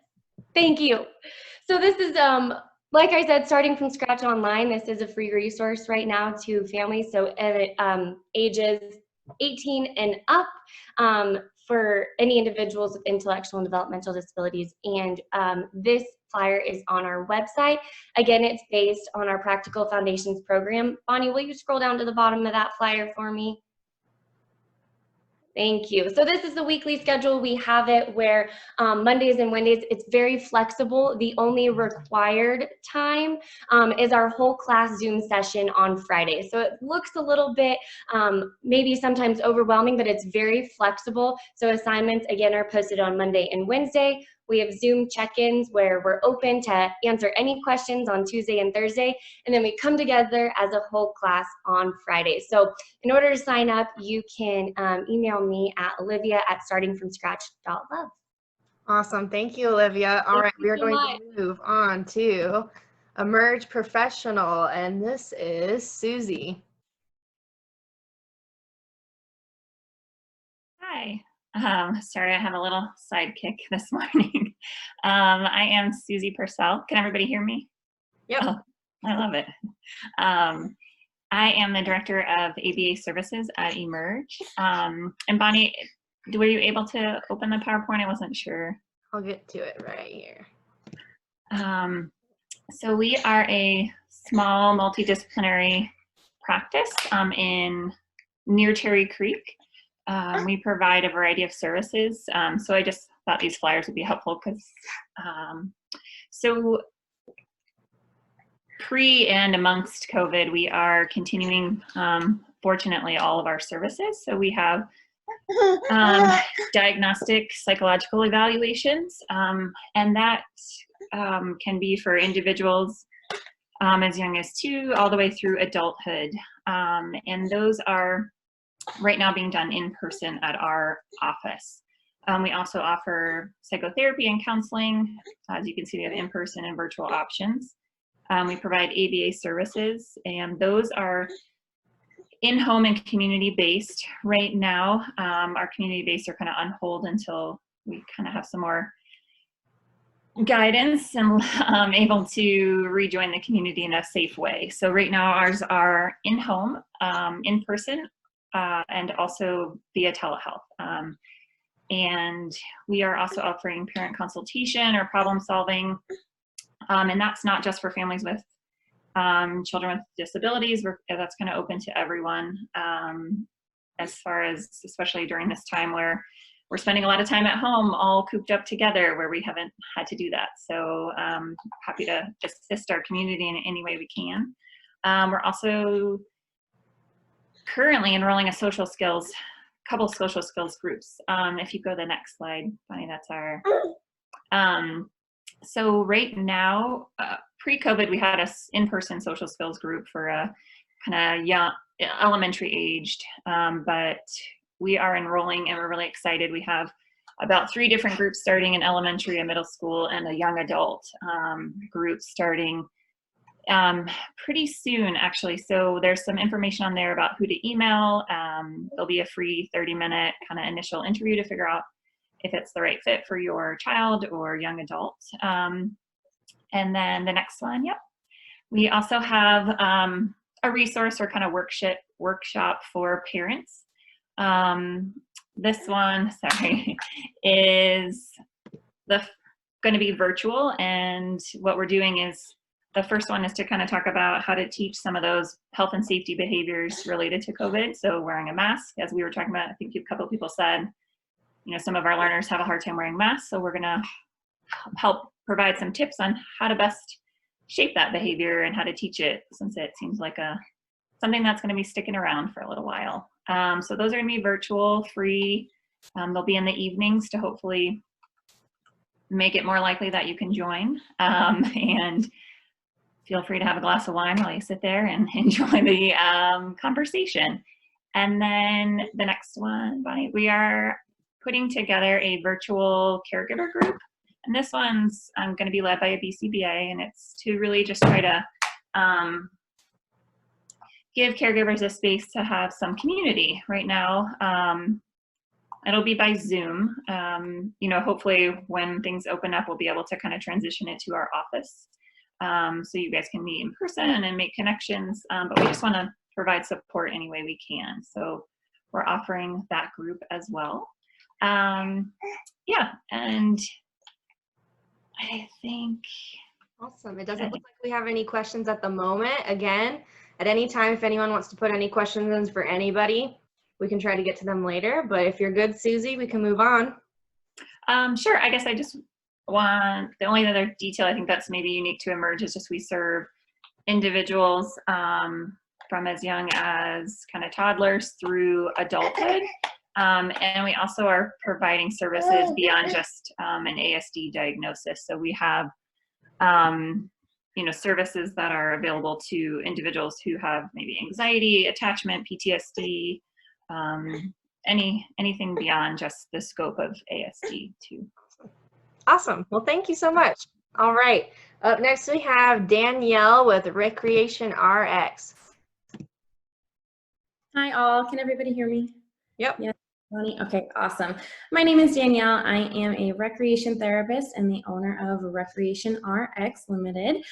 Thank you. So this is, like I said, starting from scratch online. This is a free resource right now to families, so ages 18 and up, for any individuals with intellectual and developmental disabilities. And this flyer is on our website. Again, it's based on our Practical Foundations program. Bonnie, will you scroll down to the bottom of that flyer for me? Thank you. So this is the weekly schedule. We have it where Mondays and Wednesdays, it's very flexible. The only required time is our whole class Zoom session on Friday. So it looks a little bit maybe sometimes overwhelming, but it's very flexible. So assignments, again, are posted on Monday and Wednesday. We have Zoom check-ins where we're open to answer any questions on Tuesday and Thursday, and then we come together as a whole class on Friday. So in order to sign up, you can email me at olivia@startingfromscratch.love. Awesome. Thank you, Olivia. All right, we are going much. to move on to Emerge Professional, and this is Susie. Hi. Sorry, I have a little sidekick this morning. I am Susie Purcell. Can everybody hear me? Yep. Oh, I love it. I am the Director of ABA Services at Emerge. And Bonnie, were you able to open the PowerPoint? I wasn't sure. I'll get to it right here. So we are a small multidisciplinary practice in near Cherry Creek. We provide a variety of services. So I just thought these flyers would be helpful because, so pre and amongst COVID, we are continuing, fortunately, all of our services. So we have diagnostic psychological evaluations, and that can be for individuals as young as 2 all the way through adulthood. And those are right now being done in person at our office. We also offer psychotherapy and counseling. As you can see, we have in-person and virtual options. We provide ABA services, and those are in-home and community-based. Right now, our community-based are kind of on hold until we kind of have some more guidance and able to rejoin the community in a safe way. So right now, ours are in-home, in-person, and also via telehealth. And we are also offering parent consultation or problem solving. And that's not just for families with children with disabilities. That's kind of open to everyone, as far as, especially during this time where we're spending a lot of time at home all cooped up together, where we haven't had to do that. So happy to assist our community in any way we can. We're also currently enrolling a couple social skills groups. If you go to the next slide, Bonnie, that's our, so right now, pre-COVID, we had a in-person social skills group for a kind of young, elementary aged, but we are enrolling and we're really excited. We have about 3 different groups starting in elementary and middle school, and a young adult group starting pretty soon, actually. So there's some information on there about who to email. There'll be a free 30-minute kind of initial interview to figure out if it's the right fit for your child or young adult. And then the next one, yep. We also have a resource or kind of workshop for parents. This one, sorry, is going to be virtual, and what we're doing is, the first one is to kind of talk about how to teach some of those health and safety behaviors related to COVID. So wearing a mask, as we were talking about, I think a couple of people said, you know, some of our learners have a hard time wearing masks. So we're gonna help provide some tips on how to best shape that behavior and how to teach it, since it seems like something that's gonna be sticking around for a little while. So those are gonna be virtual, free. They'll be in the evenings to hopefully make it more likely that you can join. And feel free to have a glass of wine while you sit there and enjoy the conversation. And then the next one, Bonnie, we are putting together a virtual caregiver group. And this one's going to be led by a BCBA, and it's to really just try to give caregivers a space to have some community right now. It'll be by Zoom. You know, hopefully when things open up, we'll be able to kind of transition it to our office. So you guys can meet in person and make connections, but we just want to provide support any way we can. So we're offering that group as well. Yeah, and I think. Awesome. It doesn't look like we have any questions at the moment. Again, at any time, if anyone wants to put any questions in for anybody, we can try to get to them later. But if you're good, Susie, we can move on. Sure. I guess I just want, the only other detail I think that's maybe unique to Emerge is just we serve individuals from as young as kind of toddlers through adulthood. And we also are providing services beyond just an ASD diagnosis. So we have, you know, services that are available to individuals who have maybe anxiety, attachment, PTSD, anything beyond just the scope of ASD too. Awesome. Well, thank you so much. All right. Up next, we have Danielle with Recreation RX. Hi all, can everybody hear me? Yep. Yeah. Okay, awesome. My name is Danielle. I am a recreation therapist and the owner of Recreation RX Limited.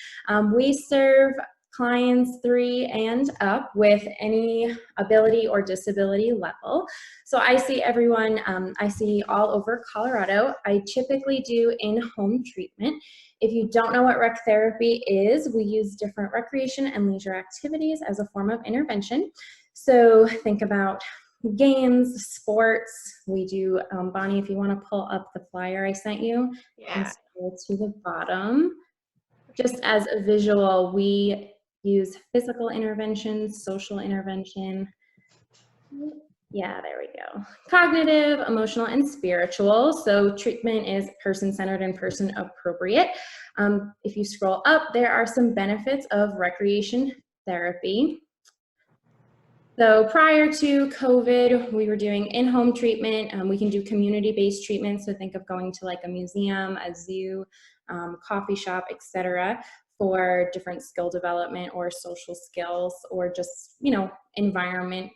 We serve clients 3 and up with any ability or disability level. So I see everyone, I see all over Colorado. I typically do in-home treatment. If you don't know what rec therapy is, we use different recreation and leisure activities as a form of intervention. So think about games, sports. We do, Bonnie, if you want to pull up the flyer I sent you, Yeah. scroll to the bottom. Just as a visual, we use physical intervention, social intervention. Yeah, there we go. Cognitive, emotional, and spiritual. So treatment is person-centered and person-appropriate. If you scroll up, there are some benefits of recreation therapy. So prior to COVID, we were doing in-home treatment. We can do community-based treatment. So think of going to like a museum, a zoo, coffee shop, etc., for different skill development or social skills or just, you know, environment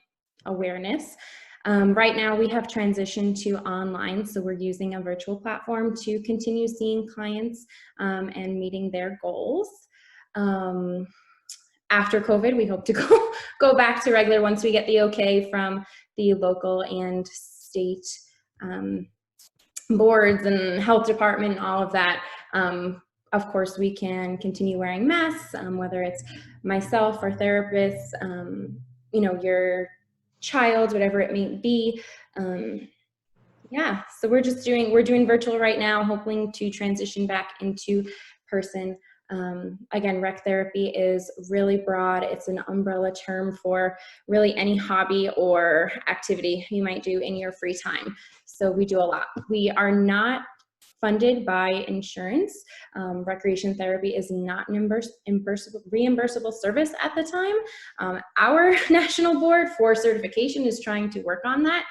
awareness. Right now we have transitioned to online. So we're using a virtual platform to continue seeing clients and meeting their goals. After COVID, we hope to go back to regular once we get the okay from the local and state boards and health department and all of that. Of course, we can continue wearing masks, whether it's myself or therapists, you know, your child, whatever it may be. Yeah, so we're doing virtual right now, hoping to transition back into person. Again, rec therapy is really broad. It's an umbrella term for really any hobby or activity you might do in your free time. So we do a lot. We are not funded by insurance. Recreation therapy is not an reimbursable service at the time. Our national board for certification is trying to work on that.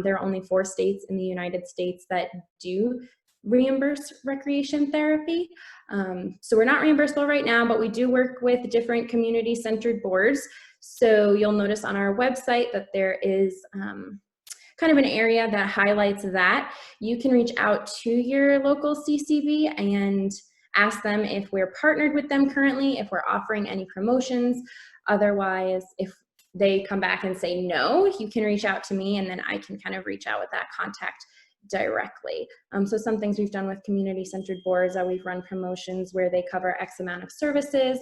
There are only 4 states in the United States that do reimburse recreation therapy. So we're not reimbursable right now, but we do work with different community-centered boards. So you'll notice on our website that there is kind of an area that highlights that. You can reach out to your local CCB and ask them if we're partnered with them currently, if we're offering any promotions. Otherwise, if they come back and say no, you can reach out to me and then I can kind of reach out with that contact directly. So some things we've done with community-centered boards are we've run promotions where they cover X amount of services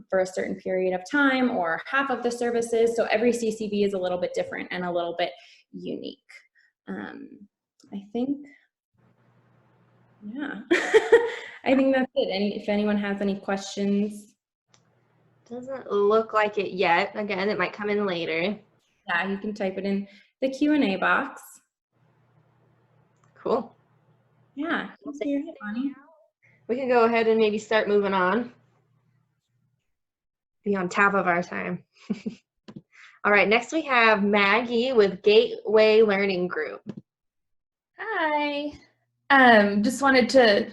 for a certain period of time or half of the services. So every CCB is a little bit different and a little bit unique. I think, yeah, I think that's it. If anyone has any questions. Doesn't look like it yet. Again, it might come in later. Yeah, you can type it in the Q&A box. Cool. Yeah, We can go ahead and maybe start moving on. Be on top of our time. All right, next we have Maggie with Gateway Learning Group. Hi. Just wanted to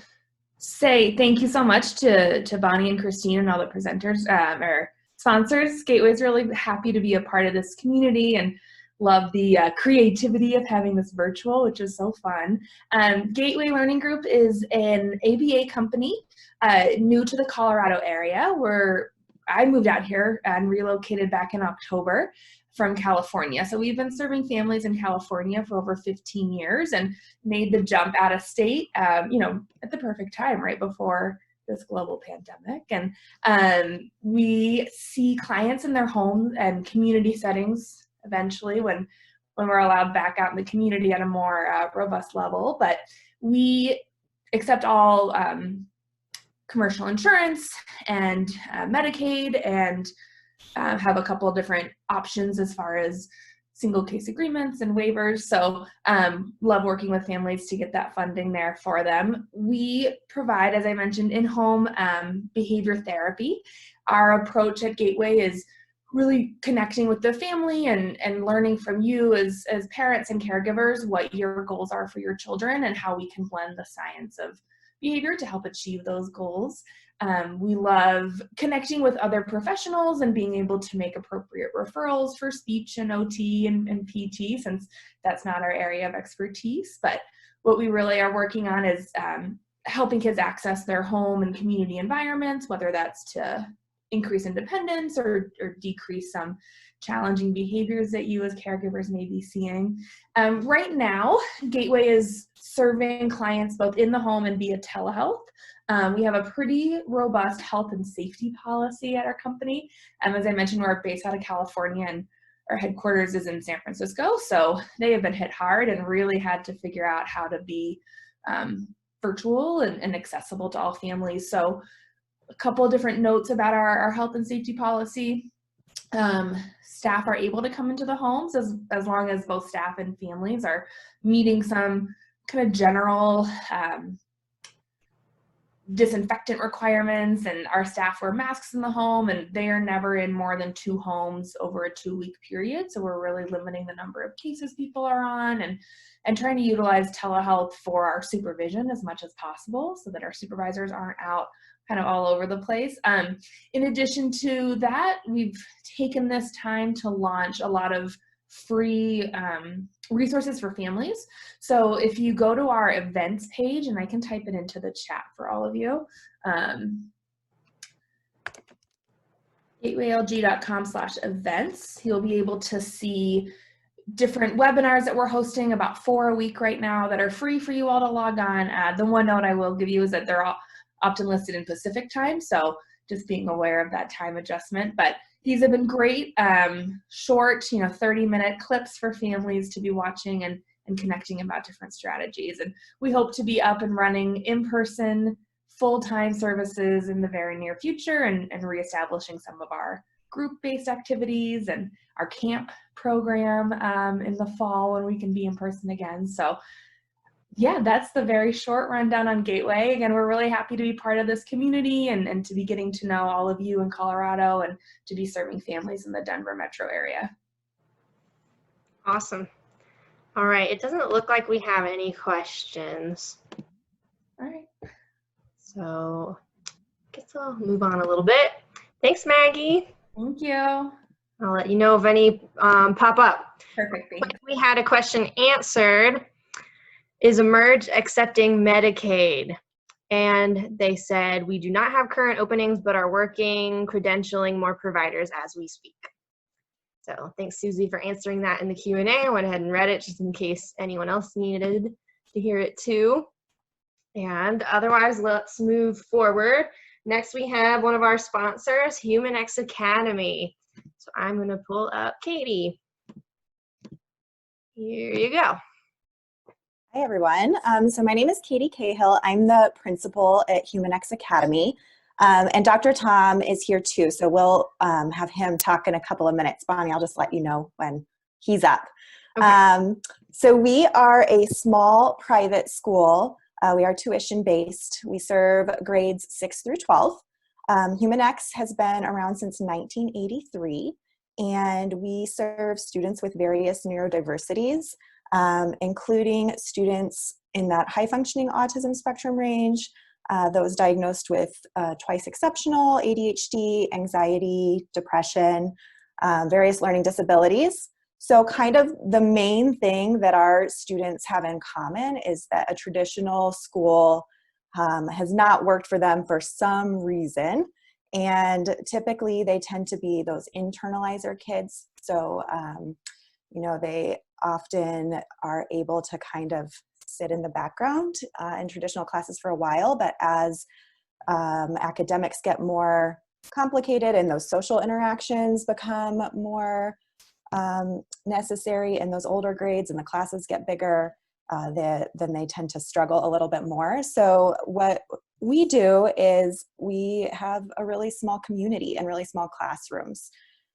say thank you so much to Bonnie and Christine and all the presenters or sponsors. Gateway is really happy to be a part of this community and love the creativity of having this virtual, which is so fun. Gateway Learning Group is an ABA company new to the Colorado area, where I moved out here and relocated back in October from California. So we've been serving families in California for over 15 years and made the jump out of state, you know, at the perfect time, right before this global pandemic. And we see clients in their homes and community settings eventually when we're allowed back out in the community at a more robust level. But we accept all commercial insurance and Medicaid, and have a couple of different options as far as single case agreements and waivers. So love working with families to get that funding there for them. We provide, as I mentioned, in-home behavior therapy. Our approach at Gateway is really connecting with the family and learning from you as parents and caregivers what your goals are for your children and how we can blend the science of behavior to help achieve those goals. We love connecting with other professionals and being able to make appropriate referrals for speech and OT and PT, since that's not our area of expertise. But what we really are working on is helping kids access their home and community environments, whether that's to increase independence or decrease some challenging behaviors that you as caregivers may be seeing. Right now, Gateway is serving clients both in the home and via telehealth. We have a pretty robust health and safety policy at our company. As I mentioned, we're based out of California and our headquarters is in San Francisco. So they have been hit hard and really had to figure out how to be virtual and accessible to all families. So a couple of different notes about our health and safety policy. Staff are able to come into the homes as long as both staff and families are meeting some kind of general disinfectant requirements, and our staff wear masks in the home, and they are never in more than 2 homes over a 2-week period. So we're really limiting the number of cases people are on and trying to utilize telehealth for our supervision as much as possible so that our supervisors aren't out kind of all over the place. In addition to that, we've taken this time to launch a lot of free resources for families. So if you go to our events page, and I can type it into the chat for all of you, gatewaylg.com/events, you'll be able to see different webinars that we're hosting, about 4 a week right now, that are free for you all to log on. The one note I will give you is that they're all often listed in Pacific time, so just being aware of that time adjustment. But these have been great, short, 30-minute clips for families to be watching and connecting about different strategies. And we hope to be up and running in-person, full-time services in the very near future, and reestablishing some of our group-based activities and our camp program in the fall when we can be in person again. So yeah, that's the very short rundown on Gateway. Again, we're really happy to be part of this community and to be getting to know all of you in Colorado and to be serving families in the Denver metro area. Awesome. All right, it doesn't look like we have any questions. All right. So I guess I'll move on a little bit. Thanks, Maggie. Thank you. I'll let you know if any pop up. Perfect. Thanks. We had a question answered. Is Emerge accepting Medicaid? And they said, we do not have current openings, but are working, credentialing more providers as we speak. So thanks, Susie, for answering that in the Q&A. I went ahead and read it just in case anyone else needed to hear it too. And otherwise, let's move forward. Next, we have one of our sponsors, Humanex Academy. So I'm going to pull up Katie. Here you go. Hi, everyone. So my name is Katie Cahill. I'm the principal at Humanex Academy, and Dr. Tom is here too, so we'll have him talk in a couple of minutes. Bonnie, I'll just let you know when he's up. Okay. So we are a small private school. We are tuition-based. We serve grades 6 through 12. Humanex has been around since 1983, and we serve students with various neurodiversities, including students in that high-functioning autism spectrum range, those diagnosed with twice exceptional, ADHD, anxiety, depression, various learning disabilities. So kind of the main thing that our students have in common is that a traditional school has not worked for them for some reason. And typically they tend to be those internalizer kids. So, you know, they often are able to kind of sit in the background in traditional classes for a while, but as academics get more complicated and those social interactions become more necessary in those older grades and the classes get bigger, then they tend to struggle a little bit more. So what we do is we have a really small community and really small classrooms.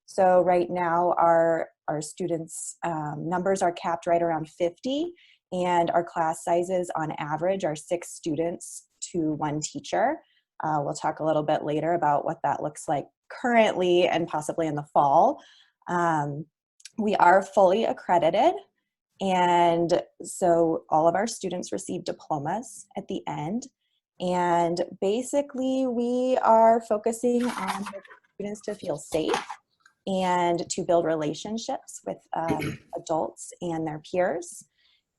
So right now our students' numbers are capped right around 50, and our class sizes on average are 6 students to 1 teacher. We'll talk a little bit later about what that looks like currently and possibly in the fall. We are fully accredited, and so all of our students receive diplomas at the end. And basically we are focusing on students to feel safe and to build relationships with adults and their peers,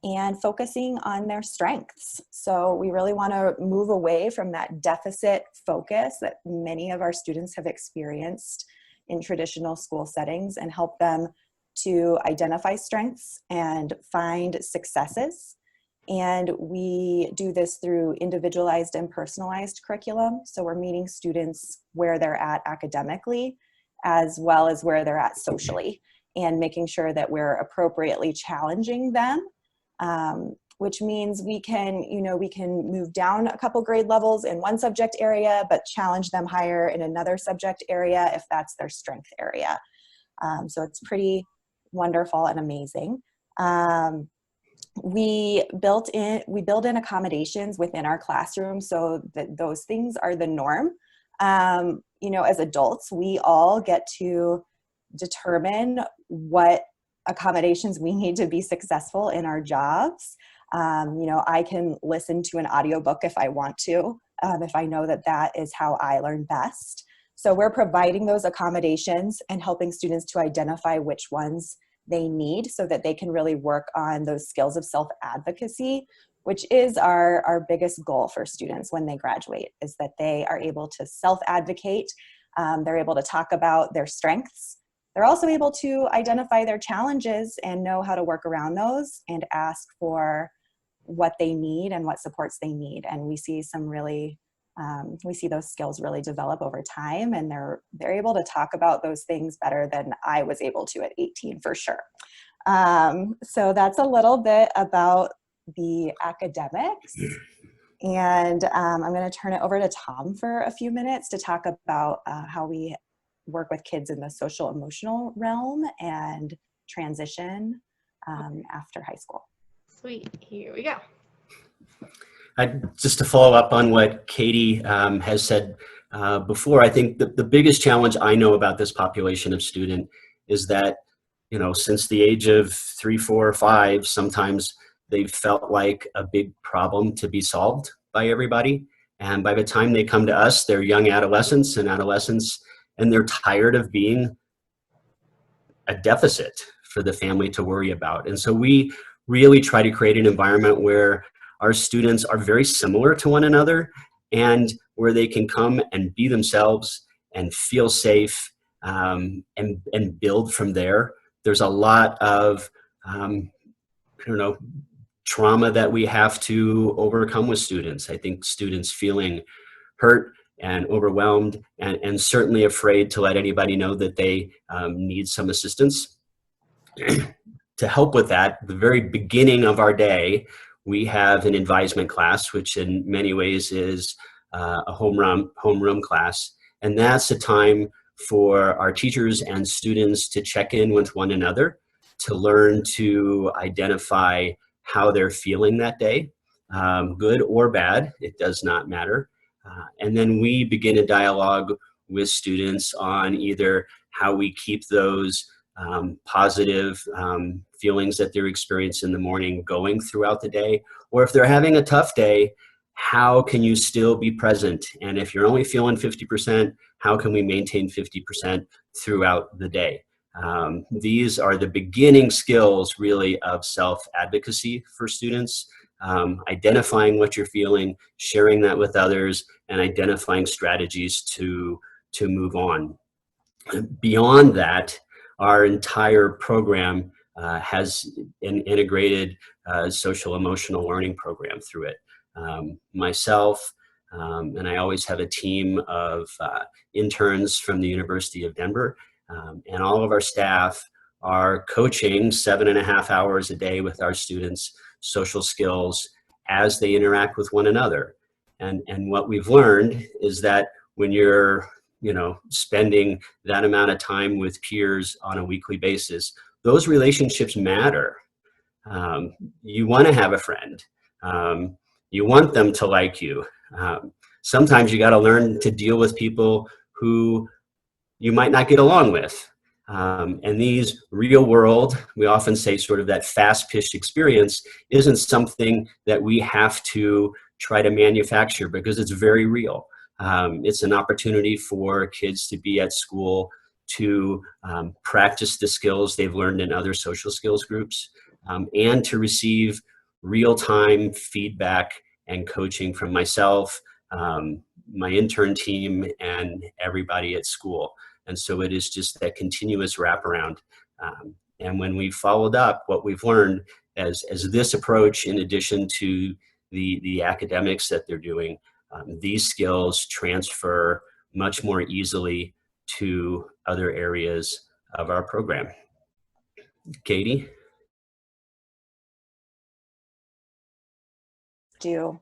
and focusing on their strengths. So we really want to move away from that deficit focus that many of our students have experienced in traditional school settings and help them to identify strengths and find successes. And we do this through individualized and personalized curriculum. So we're meeting students where they're at academically, as well as where they're at socially, and making sure that we're appropriately challenging them, which means we can move down a couple grade levels in one subject area, but challenge them higher in another subject area if that's their strength area. So it's pretty wonderful and amazing. We build in accommodations within our classroom so that those things are the norm. You know, as adults, we all get to determine what accommodations we need to be successful in our jobs. You know, I can listen to an audiobook if I want to, if I know that that is how I learn best. So we're providing those accommodations and helping students to identify which ones they need so that they can really work on those skills of self-advocacy, which is our biggest goal for students when they graduate, is that they are able to self-advocate. They're able to talk about their strengths. They're also able to identify their challenges and know how to work around those and ask for what they need and what supports they need. And we see we see those skills really develop over time, and they're able to talk about those things better than I was able to at 18 for sure. So that's a little bit about the academics. And I'm going to turn it over to Tom for a few minutes to talk about how we work with kids in the social emotional realm and transition after high school. Sweet, here we go. Just to follow up on what Katie has said before, I think the biggest challenge I know about this population of student is that, you know, since the age of 3, 4, or 5, sometimes they've felt like a big problem to be solved by everybody. And by the time they come to us, they're young adolescents, and they're tired of being a deficit for the family to worry about. And so we really try to create an environment where our students are very similar to one another, and where they can come and be themselves and feel safe and build from there. There's a lot of trauma that we have to overcome with students. I think students feeling hurt and overwhelmed and certainly afraid to let anybody know that they need some assistance. To help with that, the very beginning of our day, we have an advisement class, which in many ways is a homeroom class. And that's a time for our teachers and students to check in with one another, to learn to identify how they're feeling that day, good or bad, it does not matter. And then we begin a dialogue with students on either how we keep those positive feelings that they're experiencing in the morning going throughout the day. Or if they're having a tough day, how can you still be present? And if you're only feeling 50%, how can we maintain 50% throughout the day? These are the beginning skills really of self-advocacy for students, identifying what you're feeling, sharing that with others, and identifying strategies to move on. Beyond that, our entire program has an integrated social emotional learning program through it. Myself, and I always have a team of interns from the University of Denver, and all of our staff are coaching 7.5 hours a day with our students, social skills, as they interact with one another. And what we've learned is that when you're spending that amount of time with peers on a weekly basis, those relationships matter. You want to have a friend. You want them to like you. Sometimes you got to learn to deal with people who you might not get along with. And these real world, we often say sort of that fast-paced experience isn't something that we have to try to manufacture because it's very real. It's an opportunity for kids to be at school to practice the skills they've learned in other social skills groups, and to receive real-time feedback and coaching from myself, my intern team, and everybody at school. And so it is just that continuous wraparound. And when we followed up what we've learned as this approach, in addition to the academics that they're doing, these skills transfer much more easily to other areas of our program. Katie? Do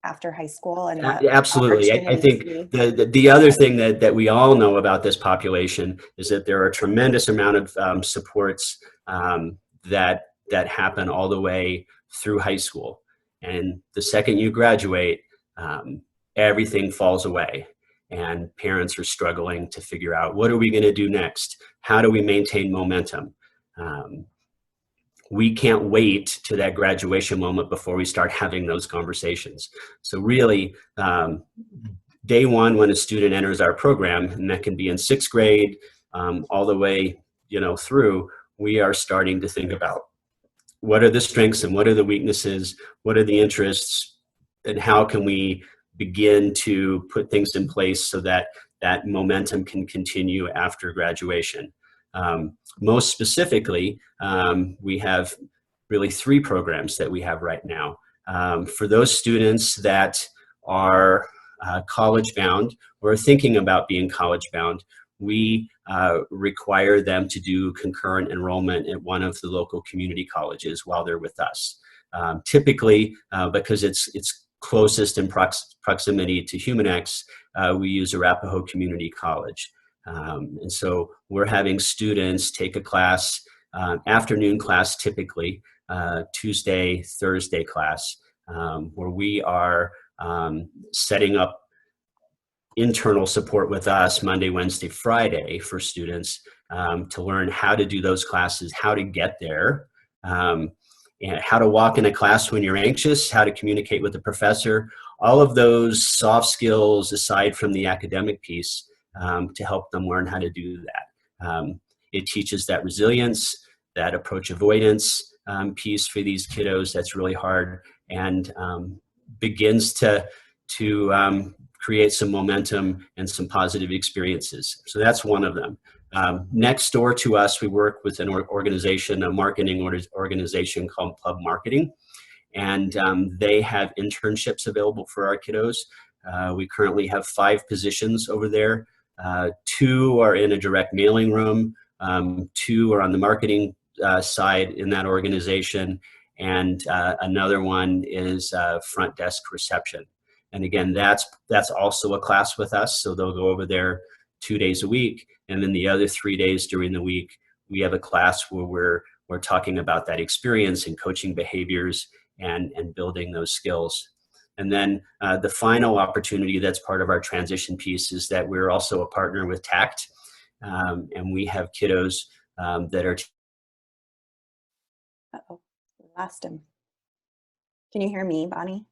after high school and absolutely. I think the other thing that we all know about this population is that there are a tremendous amount of supports that happen all the way through high school. And the second you graduate, everything falls away. And parents are struggling to figure out, what are we going to do next? How do we maintain momentum? We can't wait to that graduation moment before we start having those conversations. So really, day one, when a student enters our program, and that can be in 6th grade, all the way through, we are starting to think about what are the strengths and what are the weaknesses, what are the interests, and how can we begin to put things in place so that that momentum can continue after graduation. Most specifically, we have really 3 programs that we have right now. For those students that are college bound or are thinking about being college bound, we require them to do concurrent enrollment at one of the local community colleges while they're with us. Typically, because it's closest in proximity to Humanex, we use Arapahoe Community College. And so we're having students take a class, afternoon class typically, Tuesday, Thursday class, where we are setting up internal support with us Monday, Wednesday, Friday for students to learn how to do those classes, how to get there, and how to walk in a class when you're anxious, how to communicate with the professor, all of those soft skills aside from the academic piece to help them learn how to do that. It teaches that resilience, that approach avoidance piece for these kiddos that's really hard, and begins to create some momentum and some positive experiences. So that's one of them. Next door to us, we work with an organization, a marketing organization called Club Marketing, and they have internships available for our kiddos. We currently have 5 positions over there. 2 are in a direct mailing room, 2 are on the marketing side in that organization, and another one is front desk reception. And again, that's also a class with us, so they'll go over there 2 days a week, and then the other 3 days during the week, we have a class where we're talking about that experience and coaching behaviors and building those skills. And then the final opportunity that's part of our transition piece is that we're also a partner with TACT. and we have kiddos that are. Uh-oh, we lost him. Can you hear me, Bonnie?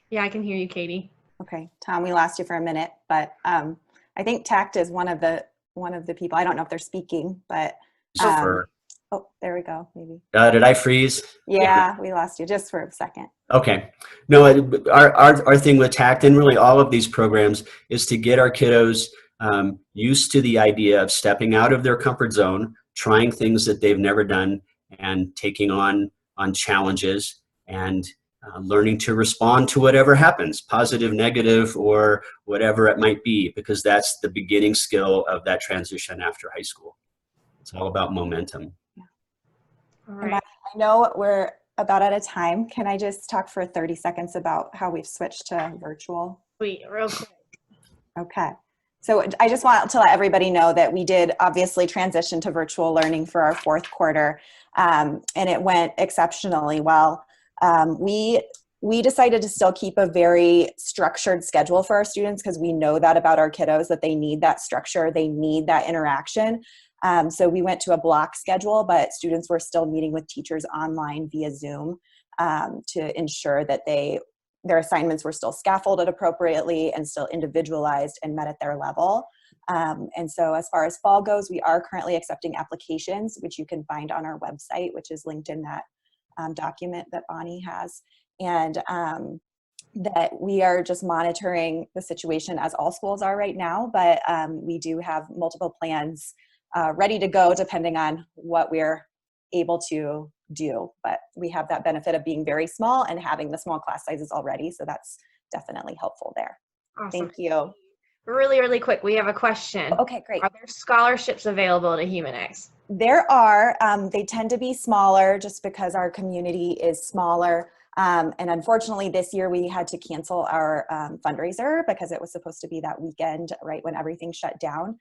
Yeah, I can hear you, Katie. Okay, Tom, we lost you for a minute, but I think TACT is one of the people. I don't know if they're speaking, but oh, there we go. Maybe. Did I freeze? Yeah, we lost you just for a second. Okay. No, our thing with TACT and really all of these programs is to get our kiddos used to the idea of stepping out of their comfort zone, trying things that they've never done, and taking on challenges, and learning to respond to whatever happens, positive, negative, or whatever it might be, because that's the beginning skill of that transition after high school. It's all about momentum. All right. I know we're about out of time. Can I just talk for 30 seconds about how we've switched to virtual? Sweet, real quick. Okay. So I just want to let everybody know that we did obviously transition to virtual learning for our fourth quarter, and it went exceptionally well. We decided to still keep a very structured schedule for our students because we know that about our kiddos, that they need that structure, they need that interaction. So we went to a block schedule, but students were still meeting with teachers online via Zoom to ensure that their assignments were still scaffolded appropriately and still individualized and met at their level. And so as far as fall goes, we are currently accepting applications, which you can find on our website, which is linked in that document that Bonnie has. And that we are just monitoring the situation as all schools are right now, but we do have multiple plans ready to go depending on what we're able to do. But we have that benefit of being very small and having the small class sizes already, so that's definitely helpful there. Awesome. Thank you. Really, really quick, we have a question. Okay, great. Are there scholarships available to Humanex? There are. They tend to be smaller just because our community is smaller. And unfortunately, this year we had to cancel our fundraiser because it was supposed to be that weekend, right when everything shut down.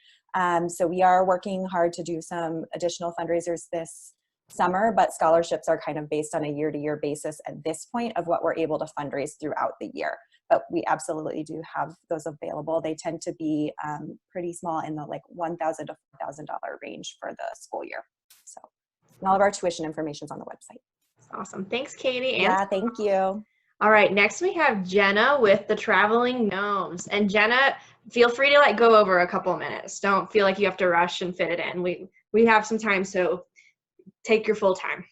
So we are working hard to do some additional fundraisers this summer, but scholarships are kind of based on a year-to-year basis at this point of what we're able to fundraise throughout the year. But we absolutely do have those available. They tend to be pretty small in the like $1,000 to $4,000 range for the school year. So and all of our tuition information is on the website. Awesome. Thanks, Katie. Yeah, thank you. All right, next we have Jenna with the Traveling Gnomes. And Jenna, feel free to like go over a couple minutes. Don't feel like you have to rush and fit it in. We have some time, so take your full time.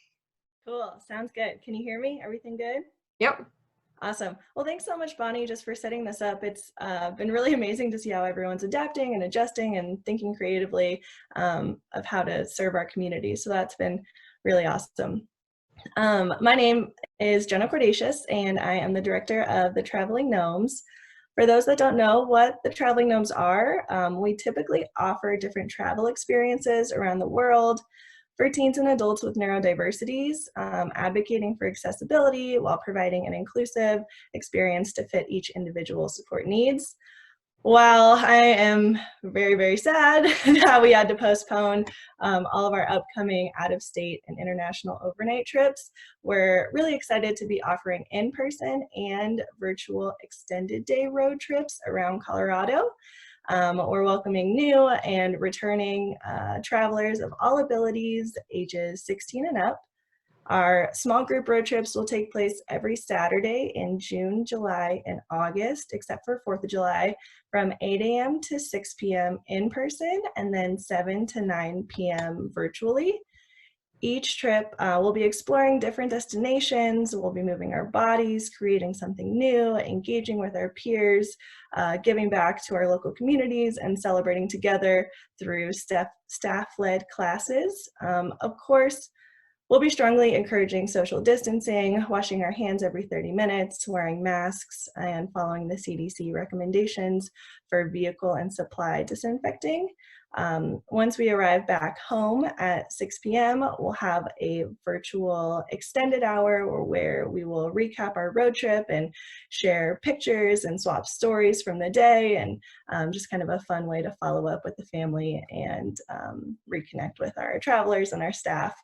Cool. Sounds good. Can you hear me? Everything good? Yep. Awesome. Well, thanks so much, Bonnie, just for setting this up. It's been really amazing to see how everyone's adapting and adjusting and thinking creatively of how to serve our community. So that's been really awesome. My name is Jenna Cordatius, and I am the director of the Traveling Gnomes. For those that don't know what the Traveling Gnomes are, we typically offer different travel experiences around the world for teens and adults with neurodiversities, advocating for accessibility while providing an inclusive experience to fit each individual's support needs. While I am very, very sad that we had to postpone all of our upcoming out-of-state and international overnight trips, we're really excited to be offering in-person and virtual extended day road trips around Colorado. We're welcoming new and returning travelers of all abilities, ages 16 and up. Our small group road trips will take place every Saturday in June, July, and August, except for 4th of July, from 8 a.m. to 6 p.m. in person, and then 7 to 9 p.m. virtually. Each trip we'll be exploring different destinations, we'll be moving our bodies, creating something new, engaging with our peers, giving back to our local communities, and celebrating together through staff-led classes. Of course, we'll be strongly encouraging social distancing, washing our hands every 30 minutes, wearing masks, and following the CDC recommendations for vehicle and supply disinfecting. Once we arrive back home at 6 p.m., we'll have a virtual extended hour where we will recap our road trip and share pictures and swap stories from the day, and just kind of a fun way to follow up with the family and reconnect with our travelers and our staff.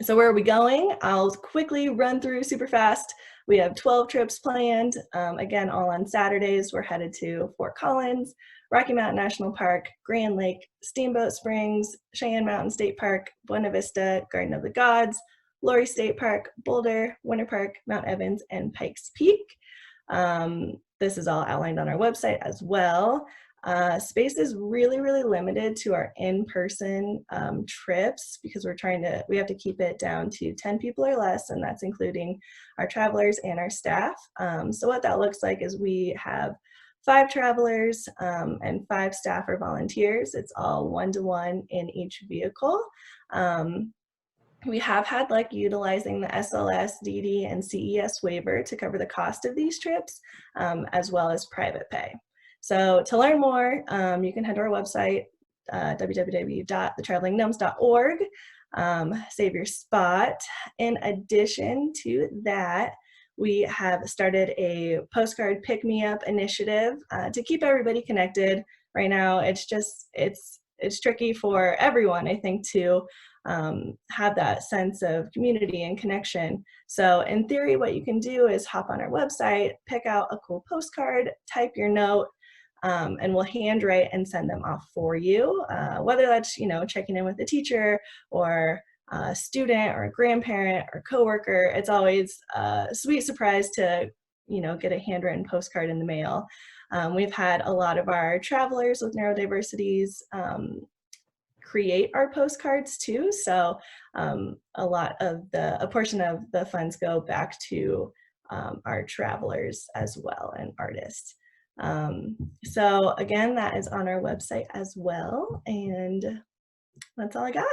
So where are we going? I'll quickly run through super fast. We have 12 trips planned, again, all on Saturdays. We're headed to Fort Collins, Rocky Mountain National Park, Grand Lake, Steamboat Springs, Cheyenne Mountain State Park, Buena Vista, Garden of the Gods, Lori State Park, Boulder, Winter Park, Mount Evans, and Pikes Peak. This is all outlined on our website as well. Space is really, really limited to our in-person trips because we have to keep it down to 10 people or less, and that's including our travelers and our staff. So what that looks like is we have 5 travelers and 5 staff or volunteers. It's all 1-to-1 in each vehicle. We have had luck utilizing the SLS, DD, and CES waiver to cover the cost of these trips, as well as private pay. So to learn more, you can head to our website, www.thetravelingGnomes.org, save your spot. In addition to that, we have started a postcard pick-me-up initiative to keep everybody connected. Right now, it's tricky for everyone, I think, to have that sense of community and connection. So in theory, what you can do is hop on our website, pick out a cool postcard, type your note, and we'll handwrite and send them off for you. Whether that's, checking in with a teacher or a student or a grandparent or coworker, it's always a sweet surprise to, get a handwritten postcard in the mail. We've had a lot of our travelers with neurodiversities create our postcards too. So a portion of the funds go back to our travelers as well and artists. So again, that is on our website as well. And that's all I got.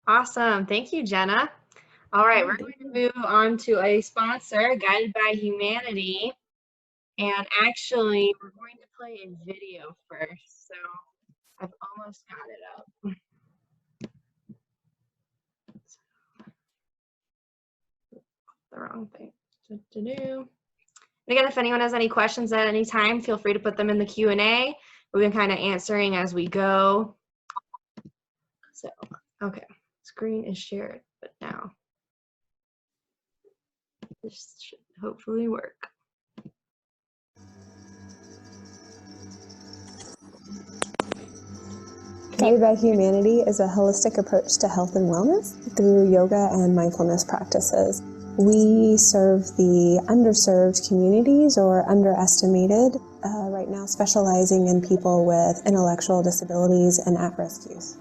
Awesome. Thank you, Jenna. All right, we're going to move on to a sponsor, Guided by Humanity. And actually, we're going to play a video first. So I've almost got it up. The wrong thing. And again, if anyone has any questions at any time, feel free to put them in the Q&A. We've been kind of answering as we go. So, okay, screen is shared, but now this should hopefully work. Guided by Humanity is a holistic approach to health and wellness through yoga and mindfulness practices. We serve the underserved communities or underestimated, right now specializing in people with intellectual disabilities and at-risk youth.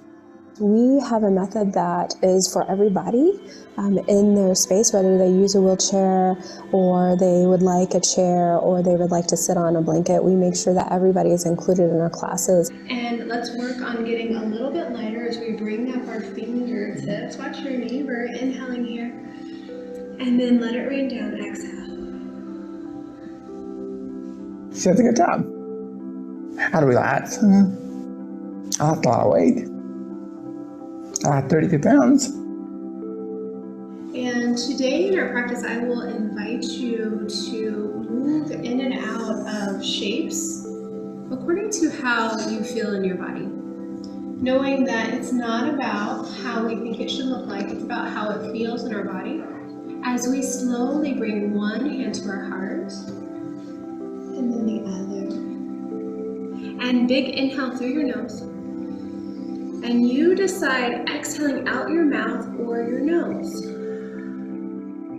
We have a method that is for everybody in their space, whether they use a wheelchair or they would like a chair or they would like to sit on a blanket. We make sure that everybody is included in our classes. And let's work on getting a little bit lighter as we bring up our fingertips. Watch your knee. We're inhaling here. And then let it rain down. Exhale. She does a good job. How to relax. I lost a lot of weight. I lost 32 pounds. And today in our practice, I will invite you to move in and out of shapes according to how you feel in your body. Knowing that it's not about how we think it should look like, it's about how it feels in our body. As we slowly bring one hand to our heart, and then the other. And big inhale through your nose. And you decide exhaling out your mouth or your nose.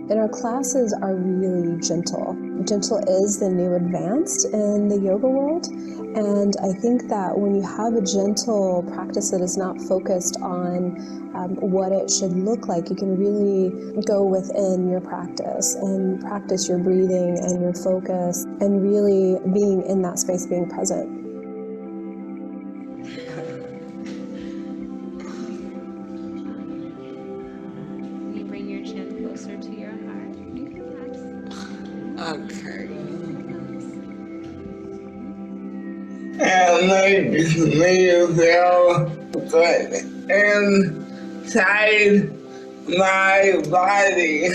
And our classes are really gentle. Gentle is the new advanced in the yoga world. And I think that when you have a gentle practice that is not focused on what it should look like, you can really go within your practice and practice your breathing and your focus and really being in that space, being present. You bring your chin closer to your heart. Okay. And I just made you feel good inside my body.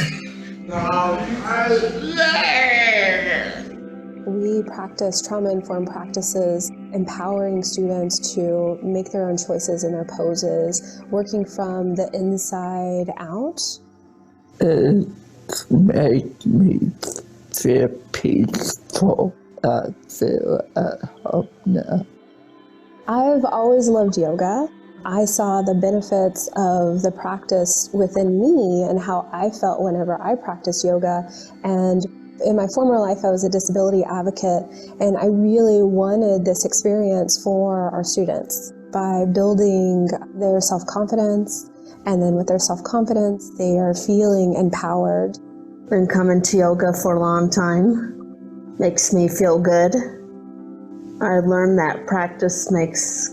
We practice trauma-informed practices, empowering students to make their own choices in their poses, working from the inside out. It makes me feel peace. Oh, I feel at home now. I've always loved yoga. I saw the benefits of the practice within me and how I felt whenever I practiced yoga. And in my former life, I was a disability advocate, and I really wanted this experience for our students by building their self-confidence. And then with their self-confidence, they are feeling empowered. Been coming to yoga for a long time. Makes me feel good. I learned that practice makes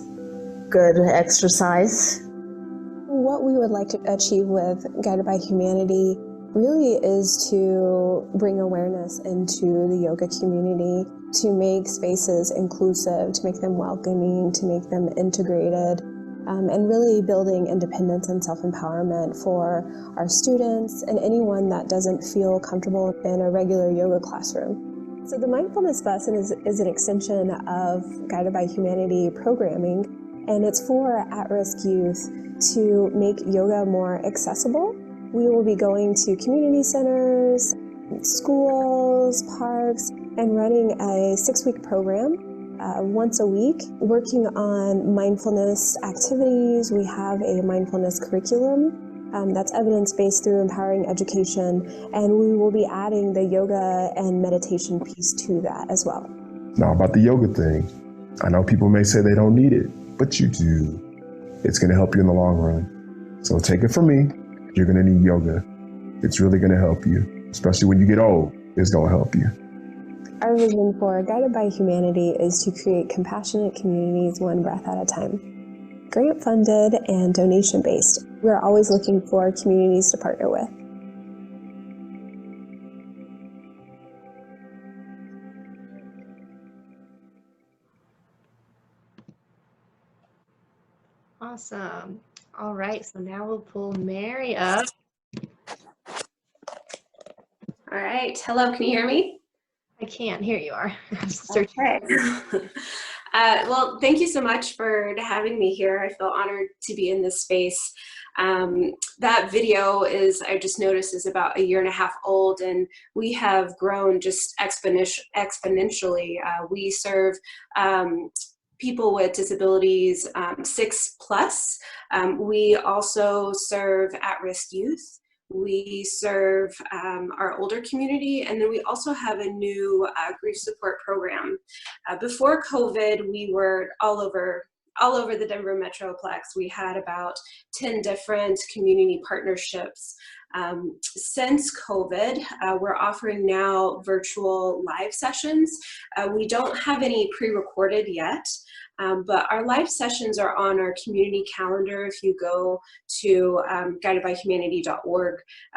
good exercise. What we would like to achieve with Guided by Humanity really is to bring awareness into the yoga community, to make spaces inclusive, to make them welcoming, to make them integrated, and really building independence and self-empowerment for our students and anyone that doesn't feel comfortable in a regular yoga classroom. So the Mindfulness Lesson is an extension of Guided by Humanity programming, and it's for at-risk youth to make yoga more accessible. We will be going to community centers, schools, parks, and running a 6-week program once a week, working on mindfulness activities. We have a mindfulness curriculum that's evidence-based through empowering education, and we will be adding the yoga and meditation piece to that as well. Now about the yoga thing, I know people may say they don't need it, but you do. It's going to help you in the long run. So take it from me, you're going to need yoga. It's really going to help you, especially when you get old. It's going to help you. Our vision for Guided by Humanity is to create compassionate communities one breath at a time. Grant funded and donation based. We're always looking for communities to partner with. Awesome. All right, so now we'll pull Mary up. All right, hello, can you hear me? I can't. Here you are. Okay. Well, thank you so much for having me here. I feel honored to be in this space. That video I just noticed is about 1.5 years old, and we have grown just exponentially. We serve people with disabilities 6+. We also serve at-risk youth. We serve our older community, and then we also have a new grief support program. Before COVID, we were all over the Denver Metroplex. We had about 10 different community partnerships. Since COVID, we're offering now virtual live sessions. We don't have any pre-recorded yet, but our live sessions are on our community calendar. If you go to guidedbyhumanity.org,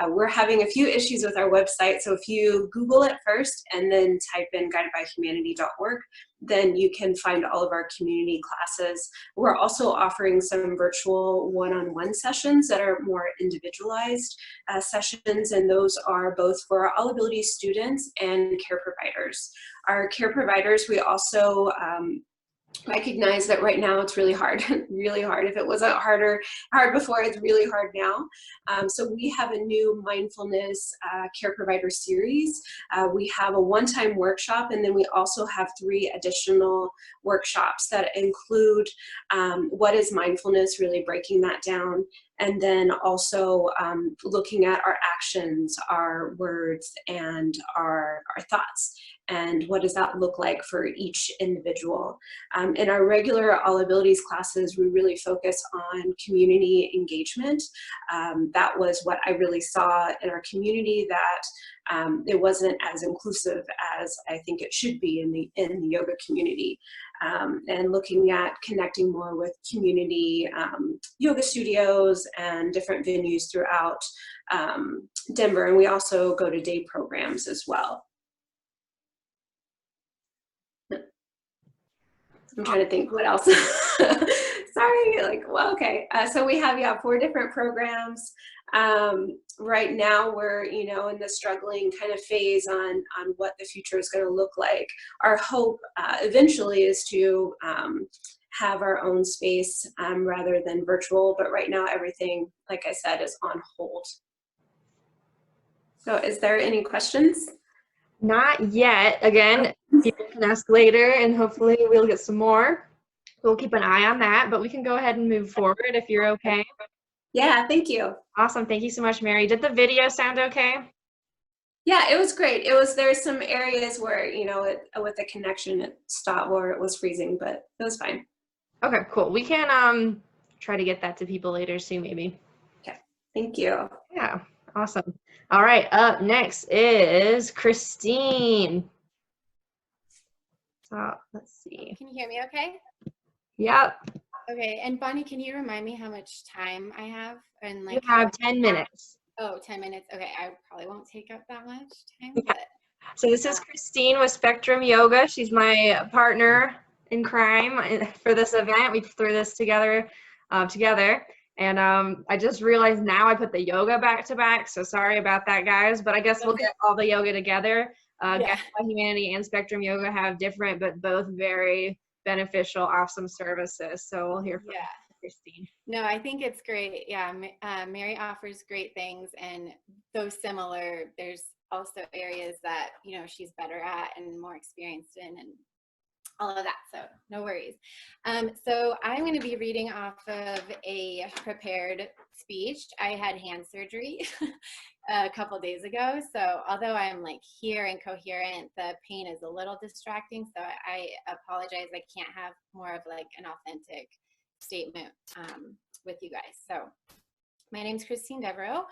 we're having a few issues with our website, so if you Google it first and then type in guidedbyhumanity.org, then you can find all of our community classes. We're also offering some virtual one-on-one sessions that are more individualized sessions, and those are both for all ability students and care providers. Our care providers, we also recognize that right now it's really hard, really hard. If it wasn't hard before, it's really hard now. So we have a new mindfulness care provider series. We have a one-time workshop, and then we also have 3 additional workshops that include what is mindfulness, really breaking that down, and then also looking at our actions, our words, and our thoughts, and what does that look like for each individual. In our regular all abilities classes, we really focus on community engagement. That was what I really saw in our community, that it wasn't as inclusive as I think it should be in the yoga community. And looking at connecting more with community yoga studios and different venues throughout Denver. And we also go to day programs as well. I'm trying to think what else. Sorry, well, okay. So we have 4 different programs. Right now we're, in the struggling kind of phase on what the future is going to look like. Our hope eventually is to have our own space rather than virtual, but right now everything, like I said, is on hold. So is there any questions? Not yet. Again, people can ask later and hopefully we'll get some more. We'll keep an eye on that, but we can go ahead and move forward if you're okay. Yeah, thank you. Awesome. Thank you so much, Mary. Did the video sound okay? Yeah, it was great. There's some areas where, you know, with the connection it stopped where it was freezing, but it was fine. Okay, cool. We can try to get that to people later soon, maybe. Okay, thank you. Yeah, awesome. All right, up next is Christine. So let's see. Can you hear me okay? Yep. Okay, and Bonnie, can you remind me how much time I have? And like You have 10 minutes. Oh, 10 minutes. Okay, I probably won't take up that much time. Yeah. But, So this is Christine with Spectrum Yoga. She's my partner in crime for this event. We threw this together. And I just realized now I put the yoga back to back. So sorry about that, guys. But I guess we'll get all the yoga together. Guided by Humanity and Spectrum Yoga have different, but both very beneficial, awesome services. So we'll hear from Christine. No, I think it's great. Yeah, Mary offers great things, and though similar, there's also areas that, you know, she's better at and more experienced in, and all of that. So no worries. So I'm going to be reading off of a prepared speech. I had hand surgery a couple days ago. So although I'm like here and coherent, the pain is a little distracting. So I apologize. I can't have more of like an authentic statement with you guys. So my name is Christine Devereaux.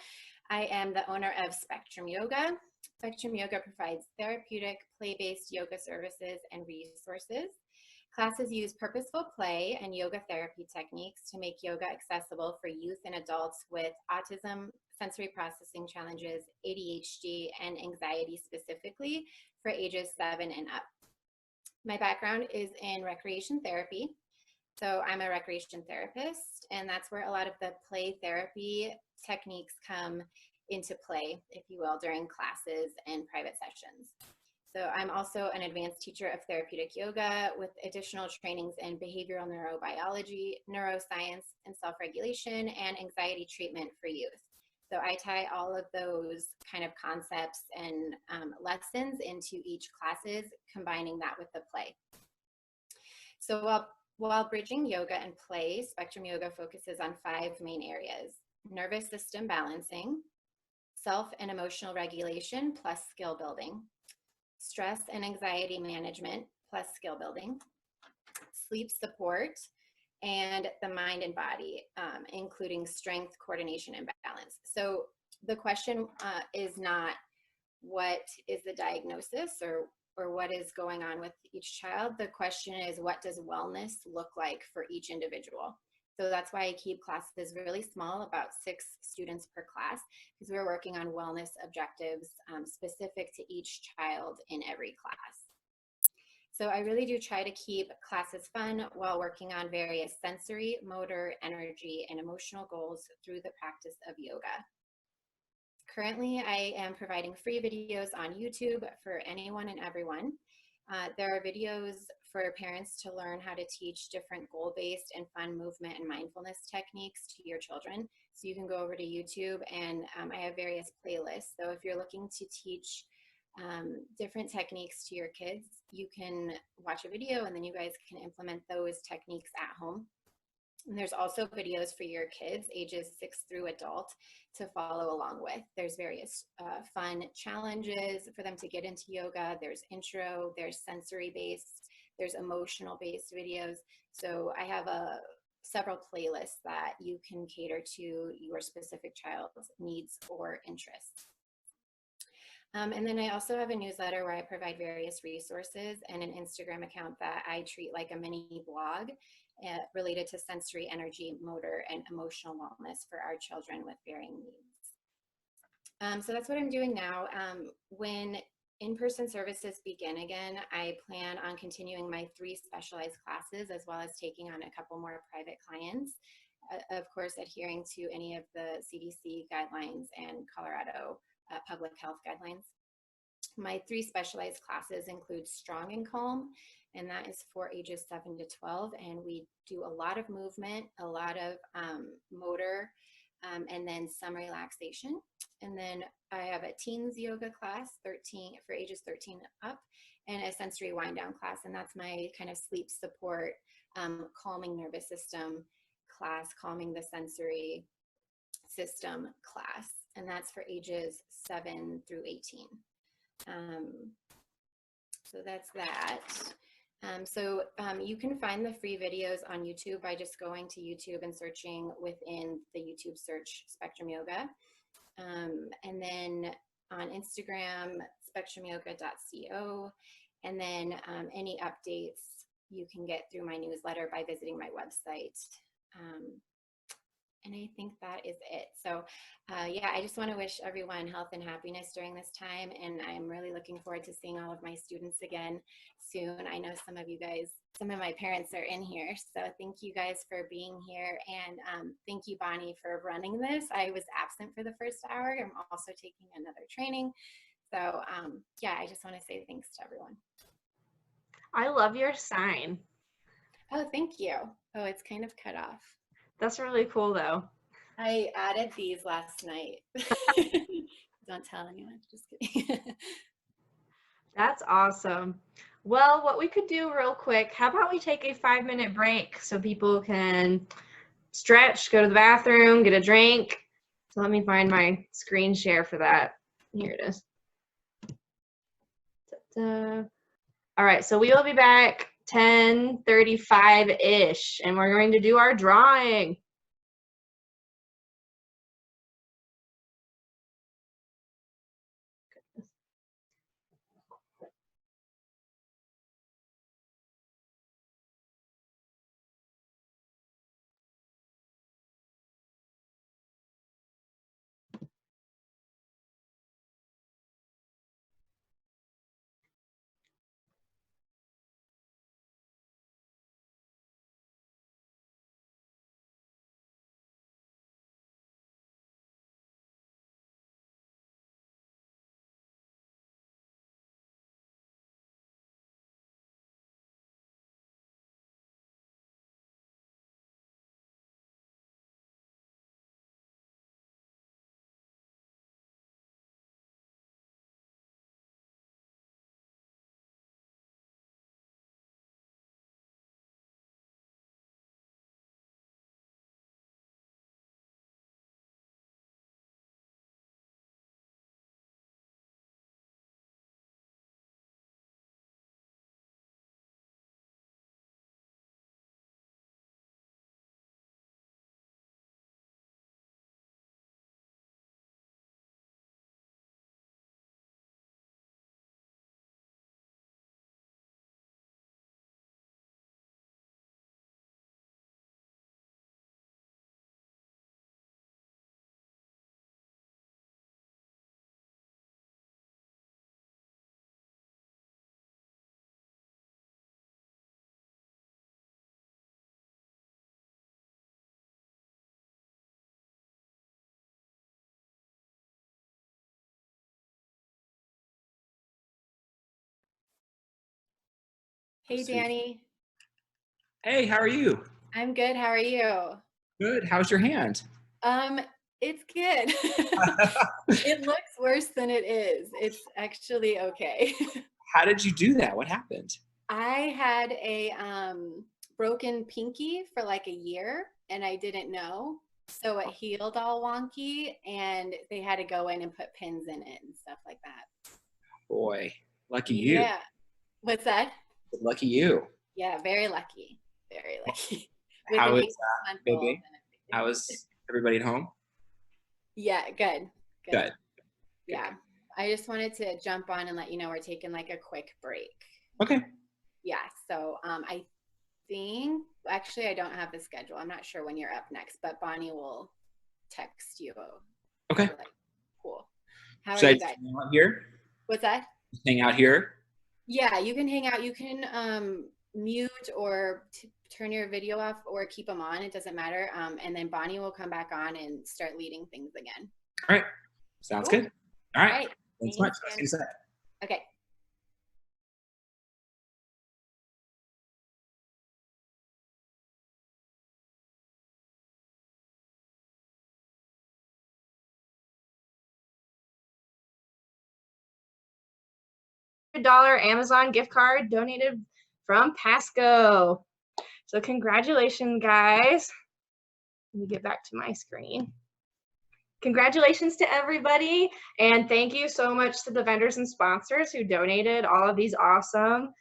I am the owner of Spectrum Yoga. Spectrum Yoga provides therapeutic, play-based yoga services and resources. Classes use purposeful play and yoga therapy techniques to make yoga accessible for youth and adults with autism, sensory processing challenges, ADHD, and anxiety specifically for ages 7 and up. My background is in recreation therapy. So I'm a recreation therapist, and that's where a lot of the play therapy techniques come into play, if you will, during classes and private sessions. So I'm also an advanced teacher of therapeutic yoga with additional trainings in behavioral neurobiology, neuroscience, and self-regulation, and anxiety treatment for youth. So I tie all of those kind of concepts and lessons into each classes, combining that with the play. So while bridging yoga and play, Spectrum Yoga focuses on 5 main areas: nervous system balancing, self and emotional regulation plus skill building, stress and anxiety management plus skill building, sleep support, and the mind and body, including strength, coordination, and balance. So the question is not what is the diagnosis or what is going on with each child. The question is, what does wellness look like for each individual? So that's why I keep classes really small, about 6 students per class, because we're working on wellness objectives specific to each child in every class. So I really do try to keep classes fun while working on various sensory, motor, energy, and emotional goals through the practice of yoga. Currently, I am providing free videos on YouTube for anyone and everyone. There are videos for parents to learn how to teach different goal-based and fun movement and mindfulness techniques to your children. So you can go over to YouTube, and I have various playlists. So if you're looking to teach different techniques to your kids, you can watch a video and then you guys can implement those techniques at home. And there's also videos for your kids ages 6 through adult to follow along with. There's various fun challenges for them to get into yoga. There's intro, there's sensory based, there's emotional based videos. So I have several playlists that you can cater to your specific child's needs or interests. And then I also have a newsletter where I provide various resources and an Instagram account that I treat like a mini blog related to sensory, energy, motor, and emotional wellness for our children with varying needs. So that's what I'm doing now. When in-person services begin again, I plan on continuing my 3 specialized classes as well as taking on a couple more private clients, of course adhering to any of the CDC guidelines and Colorado public health guidelines. My 3 specialized classes include Strong and Calm, and that is for ages 7 to 12. And we do a lot of movement, a lot of motor and then some relaxation. And then I have a teens yoga class, 13 for ages 13 up, and a sensory wind down class. And that's my kind of sleep support, calming nervous system class, calming the sensory system class. And that's for ages 7 through 18. So that's that. You can find the free videos on YouTube by just going to YouTube and searching within the YouTube search Spectrum Yoga. And then on Instagram, spectrumyoga.co. And then any updates you can get through my newsletter by visiting my website. And I think that is it. So yeah, I just want to wish everyone health and happiness during this time. And I'm really looking forward to seeing all of my students again soon. I know some of you guys, some of my parents are in here. So thank you guys for being here. And thank you, Bonnie, for running this. I was absent for the first hour. I'm also taking another training. So yeah, I just want to say thanks to everyone. I love your sign. Oh, thank you. Oh, it's kind of cut off. That's really cool though. I added these last night. Don't tell anyone, just kidding. That's awesome. Well, what we could do real quick, how about we take a 5-minute break so people can stretch, go to the bathroom, get a drink. So let me find my screen share for that. Here it is. Ta-da. All right, so we will be back 10:35-ish, and we're going to do our drawing. Hey, Danny. Hey, how are you? I'm good. How are you? Good. How's your hand? It's good. It looks worse than it is. It's actually okay. How did you do that? What happened? I had a broken pinky for like a year and I didn't know. So it healed all wonky and they had to go in and put pins in it and stuff like that. Boy, lucky you. Yeah. What's that? Lucky you. Yeah, very lucky. Very lucky. How is baby? How is everybody at home? Yeah, good. Good. Yeah. I just wanted to jump on and let you know we're taking like a quick break. Okay. Yeah. So I think, actually, I don't have the schedule. I'm not sure when you're up next, but Bonnie will text you. Okay. Like, cool. How Should are I you just guys? hang out here? What's that? Just hang out here? Yeah, you can hang out. You can mute or turn your video off or keep them on. It doesn't matter. And then Bonnie will come back on and start leading things again. All right. Sounds Cool. good. All right. All right. Thanks so much. I'll see you in a sec. Okay. Amazon gift card donated from PASCO. So congratulations, guys. Let me get back to my screen. Congratulations to everybody, and thank you so much to the vendors and sponsors who donated all of these awesome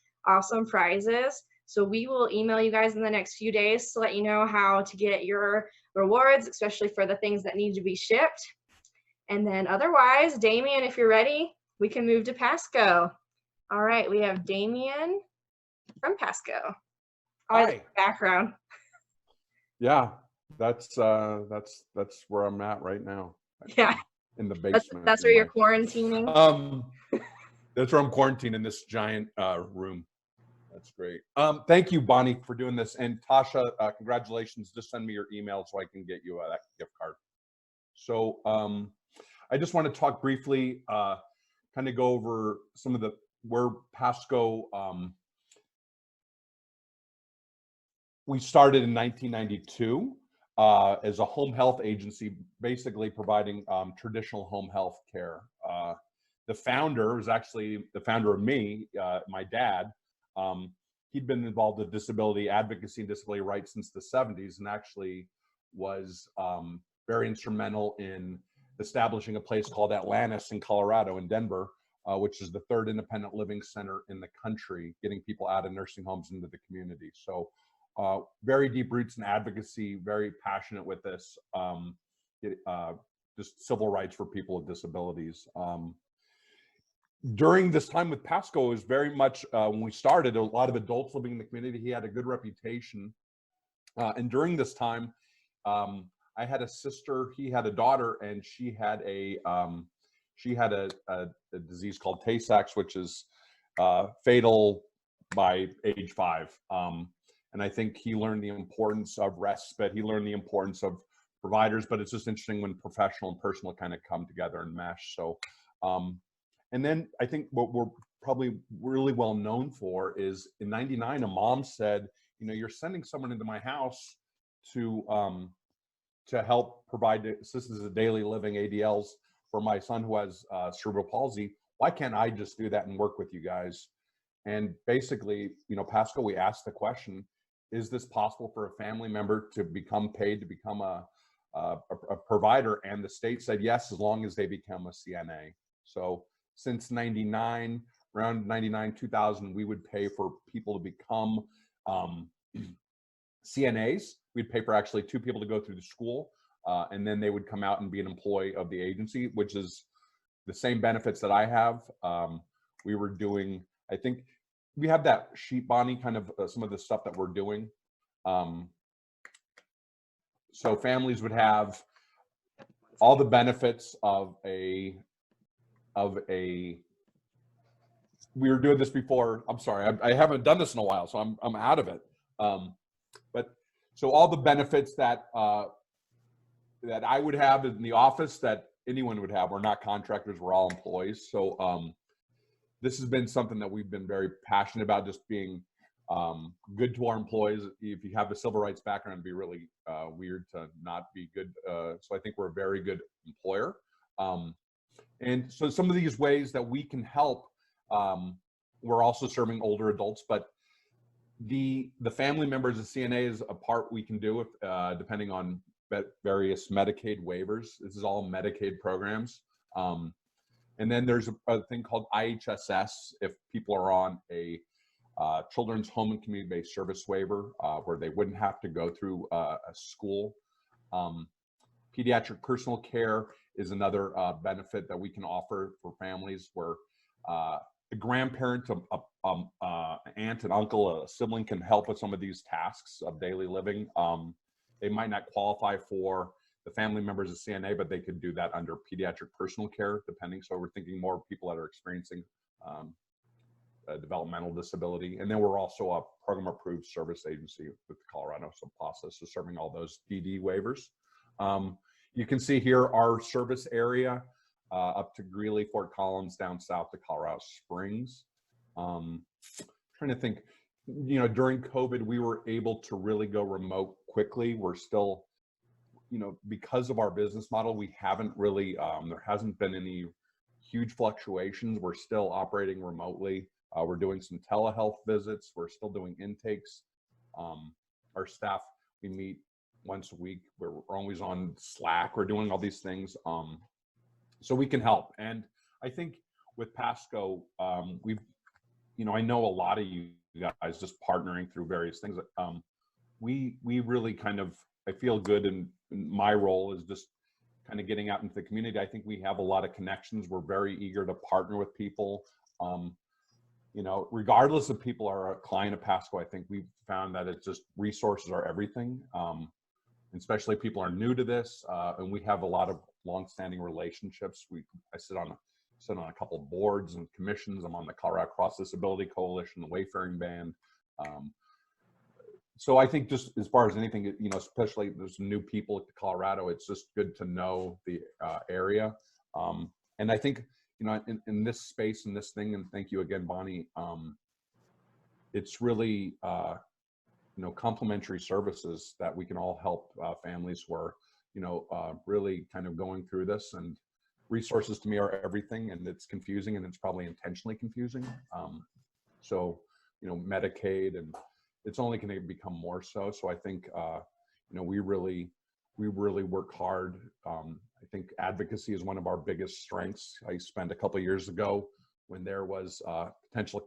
prizes. So we will email you guys in the next few days to let you know how to get your rewards, especially for the things that need to be shipped. And then otherwise, Damien, if you're ready, we can move to PASCO. All right, we have Damien from PASCO. Hi. Background. Yeah, that's where I'm at right now. Yeah. In the basement. That's where you're quarantining. That's where I'm quarantined, in this giant room. That's great. Thank you, Bonnie, for doing this. And Tasha, congratulations. Just send me your email so I can get you that gift card. So I just want to talk briefly, kind of go over some of where PASCO, we started in 1992 as a home health agency, basically providing traditional home health care. The founder was actually the founder of me, my dad. He'd been involved with disability advocacy and disability rights since the 70s, and actually was very instrumental in establishing a place called Atlantis in Colorado, in Denver, which is the 3rd independent living center in the country, getting people out of nursing homes into the community. So very deep roots in advocacy, very passionate with this, just civil rights for people with disabilities. During this time with PASCO, it was very much, when we started, a lot of adults living in the community. He had a good reputation. And during this time, I had a sister, he had a daughter, and she had a disease called TACT, which is fatal by age 5. And I think he learned the importance of respite. He learned the importance of providers, but it's just interesting when professional and personal kind of come together and mesh. So, and then I think what we're probably really well known for is in '99, a mom said, you know, you're sending someone into my house to help provide assistance to daily living ADLs for my son who has cerebral palsy. Why can't I just do that and work with you guys? And basically, you know, PASCO, we asked the question, is this possible for a family member to become paid to become a provider? And the state said yes, as long as they become a CNA. So since '99, around '99, 2000, we would pay for people to become CNAs. We'd pay for actually 2 people to go through the school, and then they would come out and be an employee of the agency, which is the same benefits that I have. We were doing, I think, we have that sheet, Bonnie, kind of some of the stuff that we're doing. So families would have all the benefits of we were doing this before. I'm sorry, I haven't done this in a while, so I'm out of it. But so all the benefits that that I would have in the office that anyone would have. We're not contractors, we're all employees. So this has been something that we've been very passionate about, just being good to our employees. If you have a civil rights background, it'd be really weird to not be good. So I think we're a very good employer. And so some of these ways that we can help, we're also serving older adults, but the family members of CNA is a part we can do if, depending on various Medicaid waivers. This is all Medicaid programs. And then there's a thing called IHSS if people are on a children's home and community-based service waiver, where they wouldn't have to go through a school. Pediatric personal care is another benefit that we can offer for families where a grandparent, aunt and uncle, a sibling can help with some of these tasks of daily living. They might not qualify for the family members of CNA, but they could do that under pediatric personal care, depending. So we're thinking more of people that are experiencing a developmental disability. And then we're also a program approved service agency with Colorado, so process is serving all those DD waivers. You can see here our service area up to Greeley, Fort Collins, down south to Colorado Springs. Trying to think, you know, during COVID, we were able to really go remote quickly. We're still, you know, because of our business model, we haven't really, there hasn't been any huge fluctuations. We're still operating remotely. We're doing some telehealth visits. We're still doing intakes. Our staff, we meet once a week. We're always on Slack. We're doing all these things so we can help. And I think with PASCO, we've, I know a lot of you guys just partnering through various things. We really kind of, I feel good, and my role is just kind of getting out into the community. I think we have a lot of connections. We're very eager to partner with people. Regardless if people are a client of PASCO, I think we've found that it's just resources are everything. Especially if people are new to this, and we have a lot of long-standing relationships. I sit on a couple of boards and commissions. I'm on the Colorado Cross Disability Coalition, the Wayfaring Band. So I think just as far as anything, especially there's new people to Colorado, it's just good to know the area. And I think, in this space and this thing, and thank you again, Bonnie, it's really, complementary services that we can all help families who are, really kind of going through this. And resources to me are everything, and it's confusing, and it's probably intentionally confusing. Medicaid, and it's only going to become more so. So I think, we really work hard. I think advocacy is one of our biggest strengths. I spent a couple of years ago when there was potential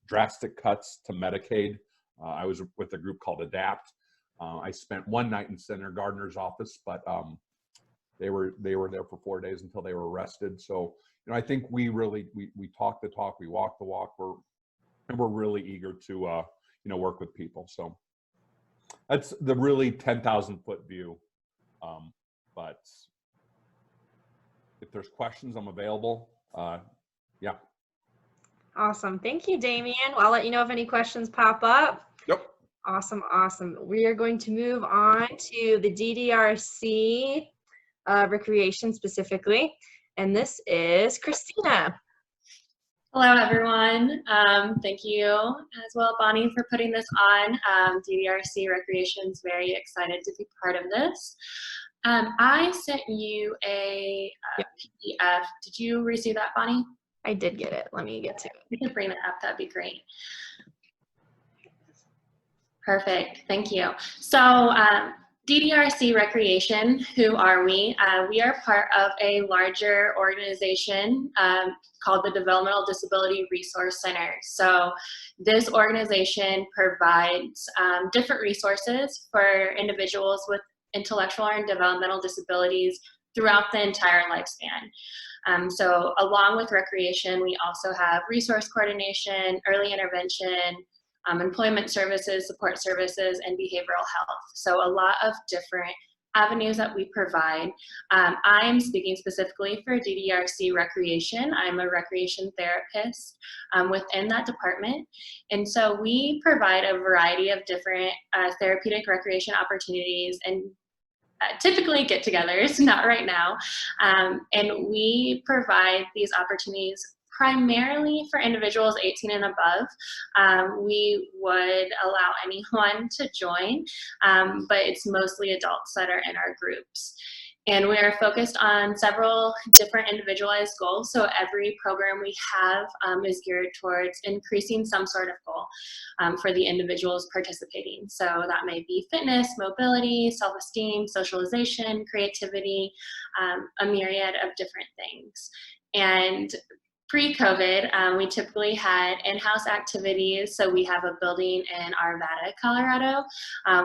drastic cuts to Medicaid. I was with a group called ADAPT. I spent one night in Senator Gardner's office, but they were there for 4 days until they were arrested. So, I think we talk the talk, we walk the walk. We're really eager to work with people. So that's the really 10,000-foot view. But if there's questions, I'm available. Yeah. Awesome. Thank you, Damien. Well, I'll let you know if any questions pop up. Yep. Awesome. We are going to move on to the DDRC recreation specifically. And this is Christina. Hello, everyone. Thank you as well, Bonnie, for putting this on. DDRC Recreation is very excited to be part of this. I sent you a PDF. Did you receive that, Bonnie? I did get it. Let me get to it. You can bring it up. That'd be great. Perfect. Thank you. So DDRC Recreation, who are we? We are part of a larger organization called the Developmental Disability Resource Center. So this organization provides different resources for individuals with intellectual and developmental disabilities throughout the entire lifespan. So along with recreation, we also have resource coordination, early intervention, employment services, support services, and behavioral health. So a lot of different avenues that we provide. I'm speaking specifically for DDRC Recreation. I'm a recreation therapist within that department. And so we provide a variety of different therapeutic recreation opportunities and typically get-togethers, not right now. And we provide these opportunities primarily for individuals 18 and above. We would allow anyone to join, but it's mostly adults that are in our groups. And we are focused on several different individualized goals. So every program we have is geared towards increasing some sort of goal for the individuals participating. So that may be fitness, mobility, self-esteem, socialization, creativity, a myriad of different things. And pre-COVID, we typically had in-house activities. So we have a building in Arvada, Colorado,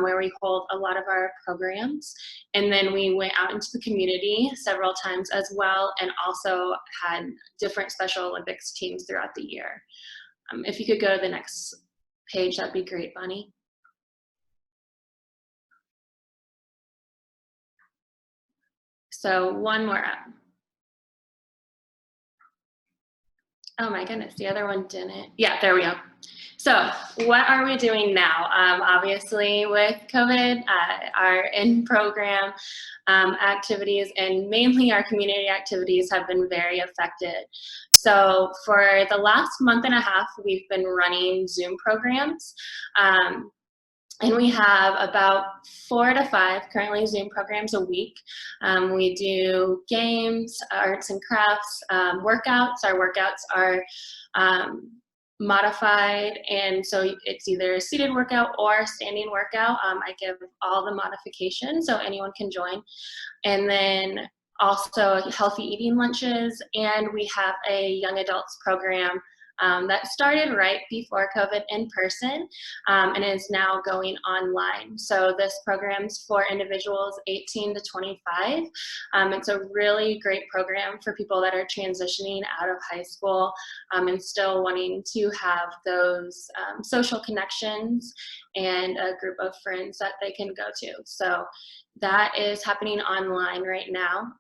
where we hold a lot of our programs. And then we went out into the community several times as well, and also had different Special Olympics teams throughout the year. If you could go to the next page, that'd be great, Bonnie. So one more up. Oh my goodness, the other one didn't. Yeah, there we go. So what are we doing now? Obviously with COVID, our in-program activities and mainly our community activities have been very affected. So for the last month and a half, we've been running Zoom programs. And we have about 4 to 5 currently Zoom programs a week. We do games, arts and crafts, workouts. Our workouts are modified, and so it's either a seated workout or a standing workout. I give all the modifications so anyone can join. And then also healthy eating lunches, and we have a young adults program that started right before COVID in person and is now going online. So this program's for individuals 18 to 25. It's a really great program for people that are transitioning out of high school and still wanting to have those social connections and a group of friends that they can go to. So that is happening online right now.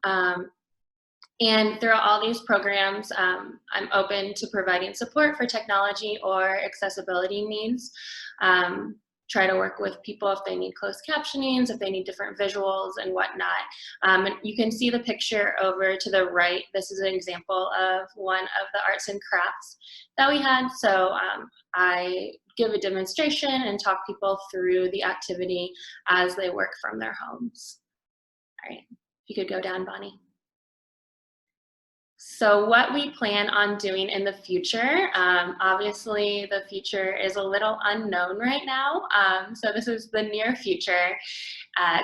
And throughout all these programs, I'm open to providing support for technology or accessibility needs. Try to work with people if they need closed captionings, if they need different visuals and whatnot. And you can see the picture over to the right. This is an example of one of the arts and crafts that we had. So I give a demonstration and talk people through the activity as they work from their homes. All right, if you could go down, Bonnie. So what we plan on doing in the future, obviously the future is a little unknown right now. So this is the near future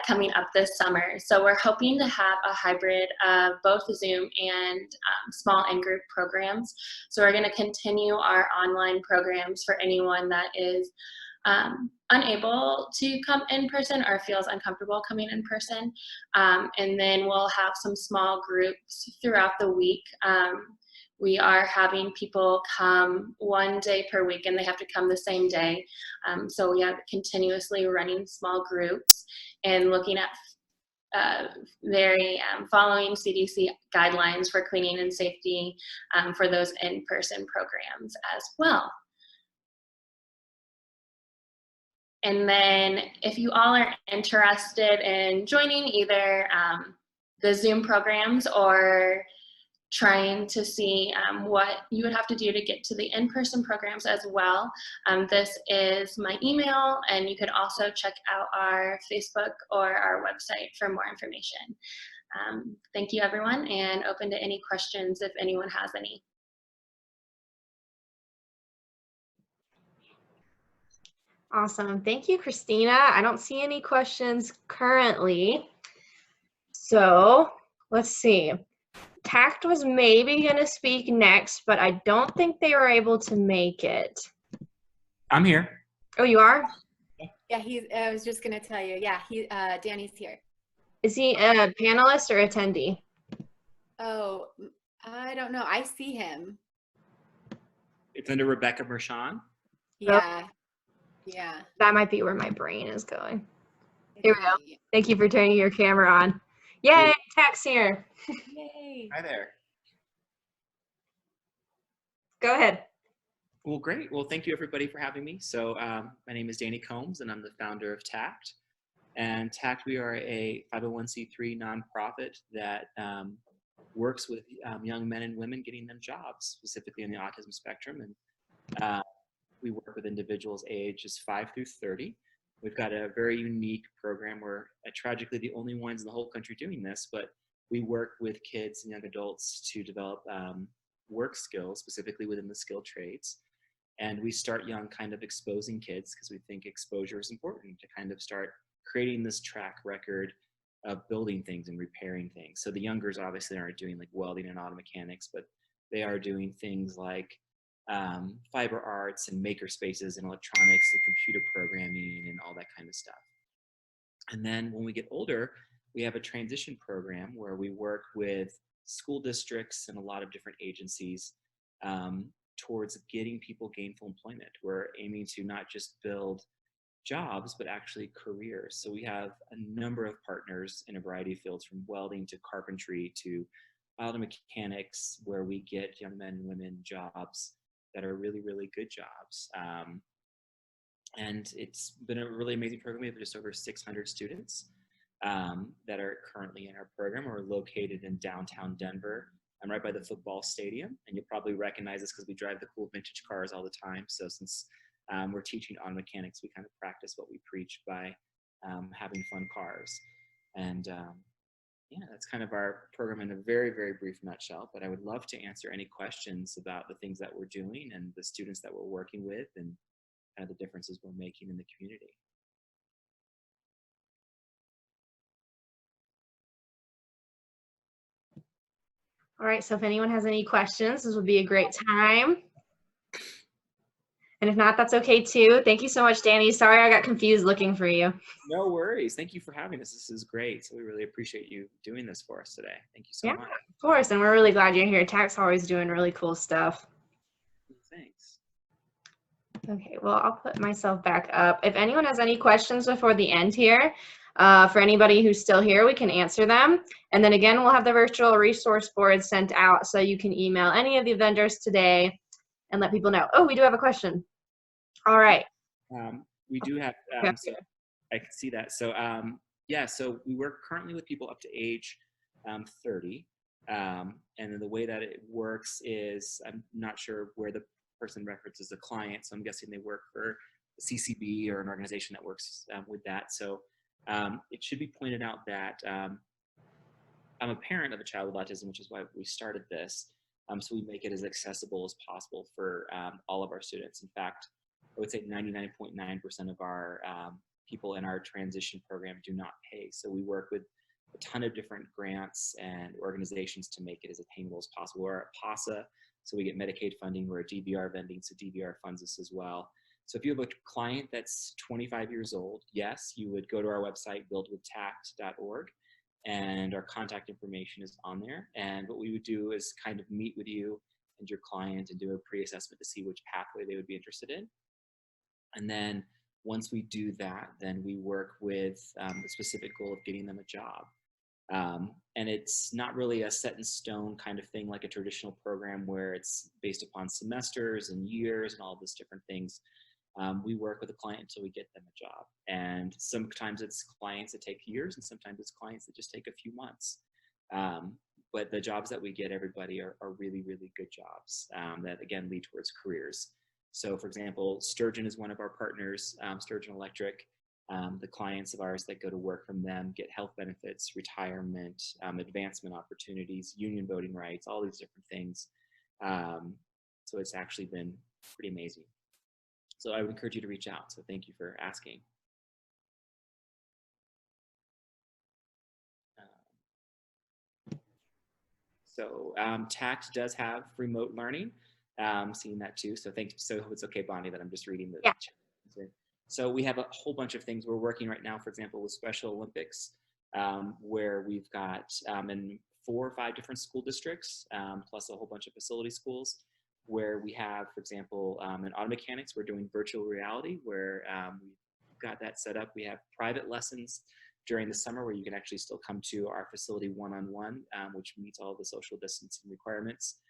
coming up this summer. So we're hoping to have a hybrid of both Zoom and small in-group programs. So we're gonna continue our online programs for anyone that is unable to come in person or feels uncomfortable coming in person. And then we'll have some small groups throughout the week. We are having people come 1 day per week, and they have to come the same day. So we are continuously running small groups and looking at following CDC guidelines for cleaning and safety for those in-person programs as well. And then if you all are interested in joining either the Zoom programs or trying to see what you would have to do to get to the in-person programs as well, this is my email, and you could also check out our Facebook or our website for more information. Thank you, everyone, and open to any questions if anyone has any. Awesome. Thank you, Christina. I don't see any questions currently. So let's see. TACT was maybe going to speak next, but I don't think they were able to make it. I'm here. Oh, you are? Yeah, I was just going to tell you. Yeah, Danny's here. Is he a panelist or attendee? Oh, I don't know. I see him. It's under Rebecca Mershon. Yeah. Yeah. That might be where my brain is going. Here we go. Thank you for turning your camera on. Yay, TACT's here. Yay. Hi there. Go ahead. Well, great. Well, thank you everybody for having me. So my name is Danny Combs, and I'm the founder of TACT. And TACT, we are a 501c3 nonprofit that works with young men and women getting them jobs, specifically on the autism spectrum. And we work with individuals ages 5 through 30. We've got a very unique program. We're tragically the only ones in the whole country doing this, but we work with kids and young adults to develop work skills, specifically within the skilled trades. And we start young, kind of exposing kids, because we think exposure is important to kind of start creating this track record of building things and repairing things. So the youngers obviously aren't doing like welding and auto mechanics, but they are doing things like fiber arts and maker spaces and electronics and computer programming and all that kind of stuff. And then when we get older, we have a transition program where we work with school districts and a lot of different agencies towards getting people gainful employment. We're aiming to not just build jobs, but actually careers. So we have a number of partners in a variety of fields, from welding to carpentry to auto mechanics, where we get young men and women jobs that are really, really good jobs. And it's been a really amazing program. We have just over 600 students that are currently in our program. We're located in downtown Denver. I'm right by the football stadium, and you'll probably recognize us because we drive the cool vintage cars all the time. So since we're teaching auto mechanics. We kind of practice what we preach by having fun cars. And yeah, that's kind of our program in a very, very brief nutshell, but I would love to answer any questions about the things that we're doing and the students that we're working with and kind of the differences we're making in the community. All right, so if anyone has any questions, this would be a great time. And if not, that's okay too. Thank you so much, Danny. Sorry I got confused looking for you. No worries. Thank you for having us. This is great. So we really appreciate you doing this for us today. Thank you so much. Of course, and we're really glad you're here. TACT's always doing really cool stuff. Thanks. Okay, well, I'll put myself back up. If anyone has any questions before the end here, for anybody who's still here, we can answer them. And then again, we'll have the virtual resource board sent out so you can email any of the vendors today and let people know. Oh, we do have a question. All right. We do have, so I can see that. So yeah, so we work currently with people up to age 30. And then the way that it works is, I'm not sure where the person references the client, so I'm guessing they work for a CCB or an organization that works with that. So it should be pointed out that I'm a parent of a child with autism, which is why we started this. So we make it as accessible as possible for all of our students. In fact, I would say 99.9% of our people in our transition program do not pay. So we work with a ton of different grants and organizations to make it as attainable as possible. We're at PASA, so we get Medicaid funding. We're a DDR vending, so DDR funds us as well. So if you have a client that's 25 years old, yes, you would go to our website, buildwithtact.org, and our contact information is on there. And what we would do is kind of meet with you and your client and do a pre-assessment to see which pathway they would be interested in. And then once we do that, then we work with the specific goal of getting them a job. And it's not really a set in stone kind of thing like a traditional program where it's based upon semesters and years and all of these different things. We work with a client until we get them a job. And sometimes it's clients that take years and sometimes it's clients that just take a few months. But the jobs that we get everybody are really, really good jobs that again lead towards careers. So for example, Sturgeon is one of our partners, Sturgeon Electric. The clients of ours that go to work from them get health benefits, retirement, advancement opportunities, union voting rights, all these different things. So it's actually been pretty amazing. So I would encourage you to reach out. So thank you for asking. So TACT does have remote learning. Seeing that too. So thanks. So it's okay, Bonnie, that I'm just reading the chat. So we have a whole bunch of things we're working right now, for example, with Special Olympics, where we've got in 4 or 5 different school districts, plus a whole bunch of facility schools, where we have, for example, in auto mechanics, we're doing virtual reality, where we've got that set up. We have private lessons during the summer where you can actually still come to our facility one-on-one, which meets all the social distancing requirements.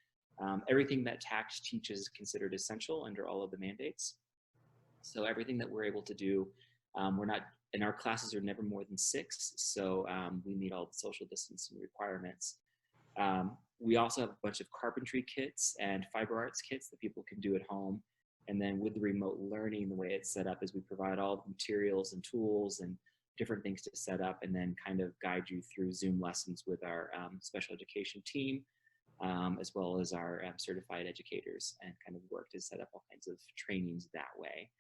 Everything that TACT teaches is considered essential under all of the mandates. So everything that we're able to do, we're not, and our classes are never more than 6, so we meet all the social distancing requirements. We also have a bunch of carpentry kits and fiber arts kits that people can do at home. And then with the remote learning, the way it's set up is we provide all the materials and tools and different things to set up and then kind of guide you through Zoom lessons with our special education team. As well as our certified educators, and kind of work to set up all kinds of trainings that way.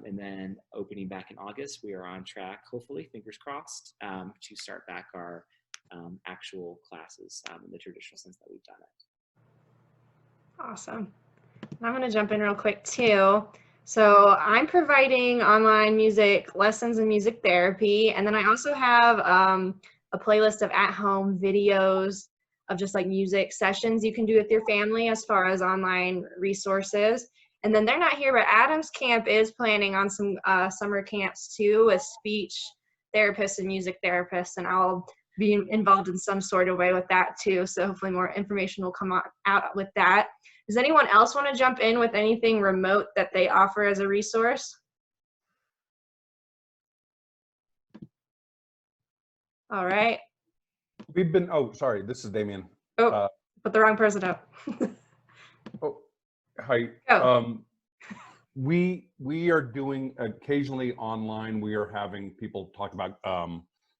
And then opening back in August, we are on track, hopefully, fingers crossed, to start back our actual classes in the traditional sense that we've done it. Awesome. I'm going to jump in real quick too. So I'm providing online music lessons and music therapy, and then I also have a playlist of at-home videos of just like music sessions you can do with your family as far as online resources. And then they're not here, but Adams Camp is planning on some summer camps too with speech therapists and music therapists, and I'll be involved in some sort of way with that too. So hopefully more information will come out with that. Does anyone else want to jump in with anything remote that they offer as a resource? All right. We've been, oh, sorry, this is Damien. Oh, put the wrong person up. Oh, hi. Oh. we are doing occasionally online. We are having people talk about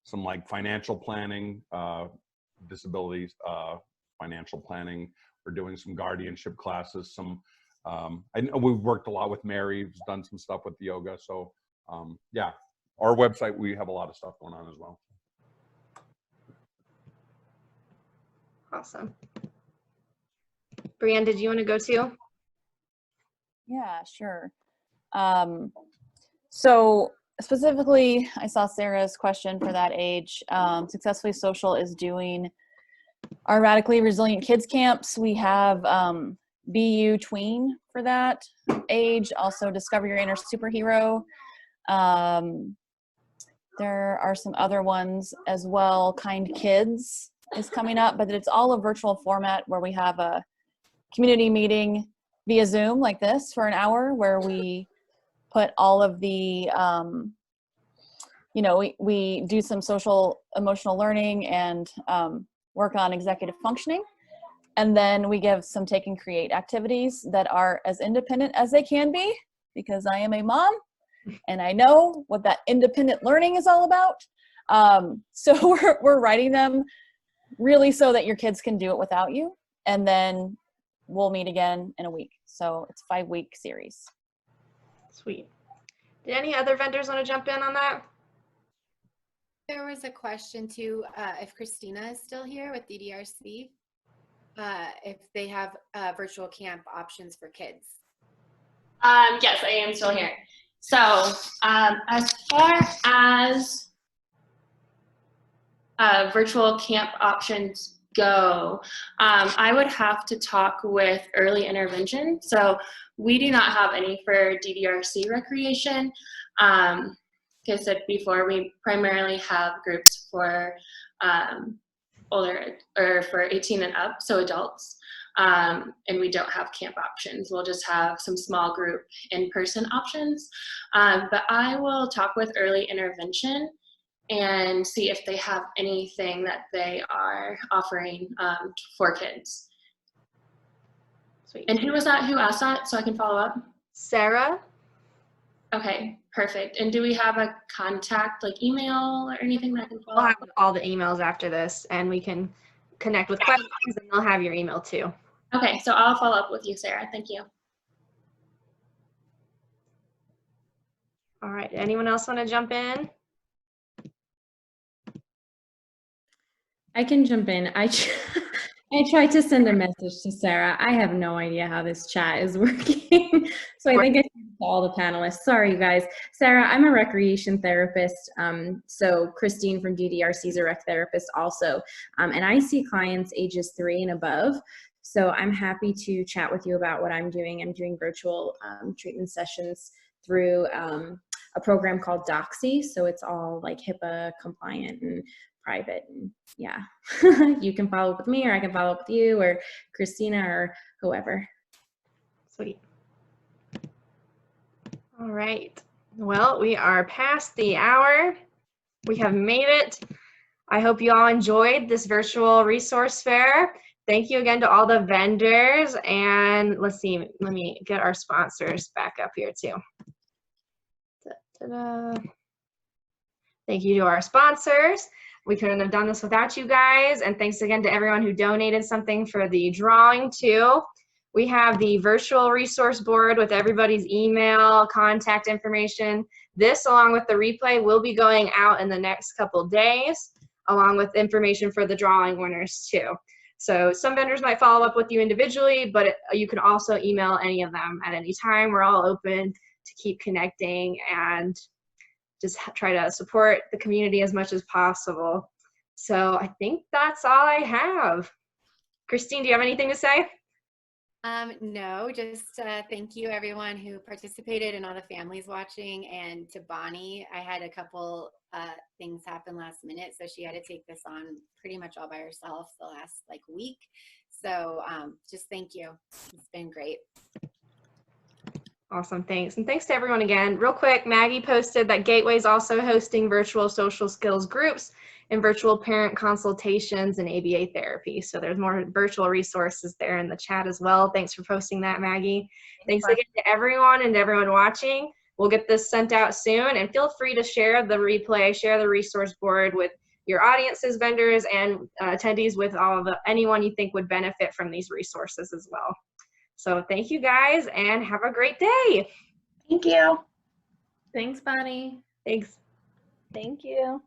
some like financial planning, disabilities, financial planning. We're doing some guardianship classes. Some I know we've worked a lot with Mary. Who's done some stuff with yoga. So yeah, our website, we have a lot of stuff going on as well. Awesome. Brianne, did you want to go too? Yeah, sure. So specifically, I saw Sarah's question for that age. Successfully Social is doing our Radically Resilient Kids camps. We have BU Tween for that age, also Discover Your Inner Superhero. There are some other ones as well. Kind Kids is coming up, but it's all a virtual format where we have a community meeting via Zoom like this for an hour, where we put all of the, you know, we do some social emotional learning and work on executive functioning. And then we give some take and create activities that are as independent as they can be, because I am a mom and I know what that independent learning is all about. So we're writing them really so that your kids can do it without you. And then we'll meet again in a week. So it's a 5-week series. Sweet. Did any other vendors want to jump in on that? There was a question too, if Christina is still here with DDRC, if they have virtual camp options for kids. Yes, I am still here. So as far as virtual camp options go, I would have to talk with early intervention. So we do not have any for DDRC recreation. Like I said before, we primarily have groups for older, or for 18 and up, so adults. And we don't have camp options. We'll just have some small group in-person options. But I will talk with early intervention and see if they have anything that they are offering for kids. Sweet. And who was that? Who asked that, so I can follow up? Sarah. Okay, perfect. And do we have a contact, like email or anything that I can follow We'll up? have all the emails after this, and we can connect with questions, and they'll have your email too. Okay, so I'll follow up with you, Sarah. Thank you. All right, anyone else want to jump in? I can jump in. I tried to send a message to Sarah. I have no idea how this chat is working. So I think I sent it to all the panelists. Sorry, you guys. Sarah, I'm a recreation therapist. So Christine from DDRC is a rec therapist also. And I see clients ages 3 and above. So I'm happy to chat with you about what I'm doing. I'm doing virtual treatment sessions through a program called Doxy. So it's all like HIPAA compliant and private, and yeah. You can follow up with me, or I can follow up with you, or Christina, or whoever. Sweet. All right. Well, we are past the hour. We have made it. I hope you all enjoyed this virtual resource fair. Thank you again to all the vendors. And let's see, let me get our sponsors back up here too. Ta-da. Thank you to our sponsors. We couldn't have done this without you guys. And thanks again to everyone who donated something for the drawing too. We have the virtual resource board with everybody's email, contact information. This, along with the replay, will be going out in the next couple days, along with information for the drawing winners too. So some vendors might follow up with you individually, but you can also email any of them at any time. We're all open to keep connecting and just try to support the community as much as possible. So I think that's all I have. Christine, do you have anything to say? No, just thank you everyone who participated and all the families watching, and to Bonnie. I had a couple things happen last minute, so she had to take this on pretty much all by herself the last like week. So just thank you. It's been great. Awesome, thanks. And thanks to everyone again. Real quick, Maggie posted that Gateway is also hosting virtual social skills groups and virtual parent consultations and ABA therapy. So there's more virtual resources there in the chat as well. Thanks for posting that, Maggie. Thanks again to everyone and everyone watching. We'll get this sent out soon, and feel free to share the replay, share the resource board with your audiences, vendors, and attendees, with anyone you think would benefit from these resources as well. So thank you guys, and have a great day. Thank you. Thanks, Bonnie. Thanks. Thank you.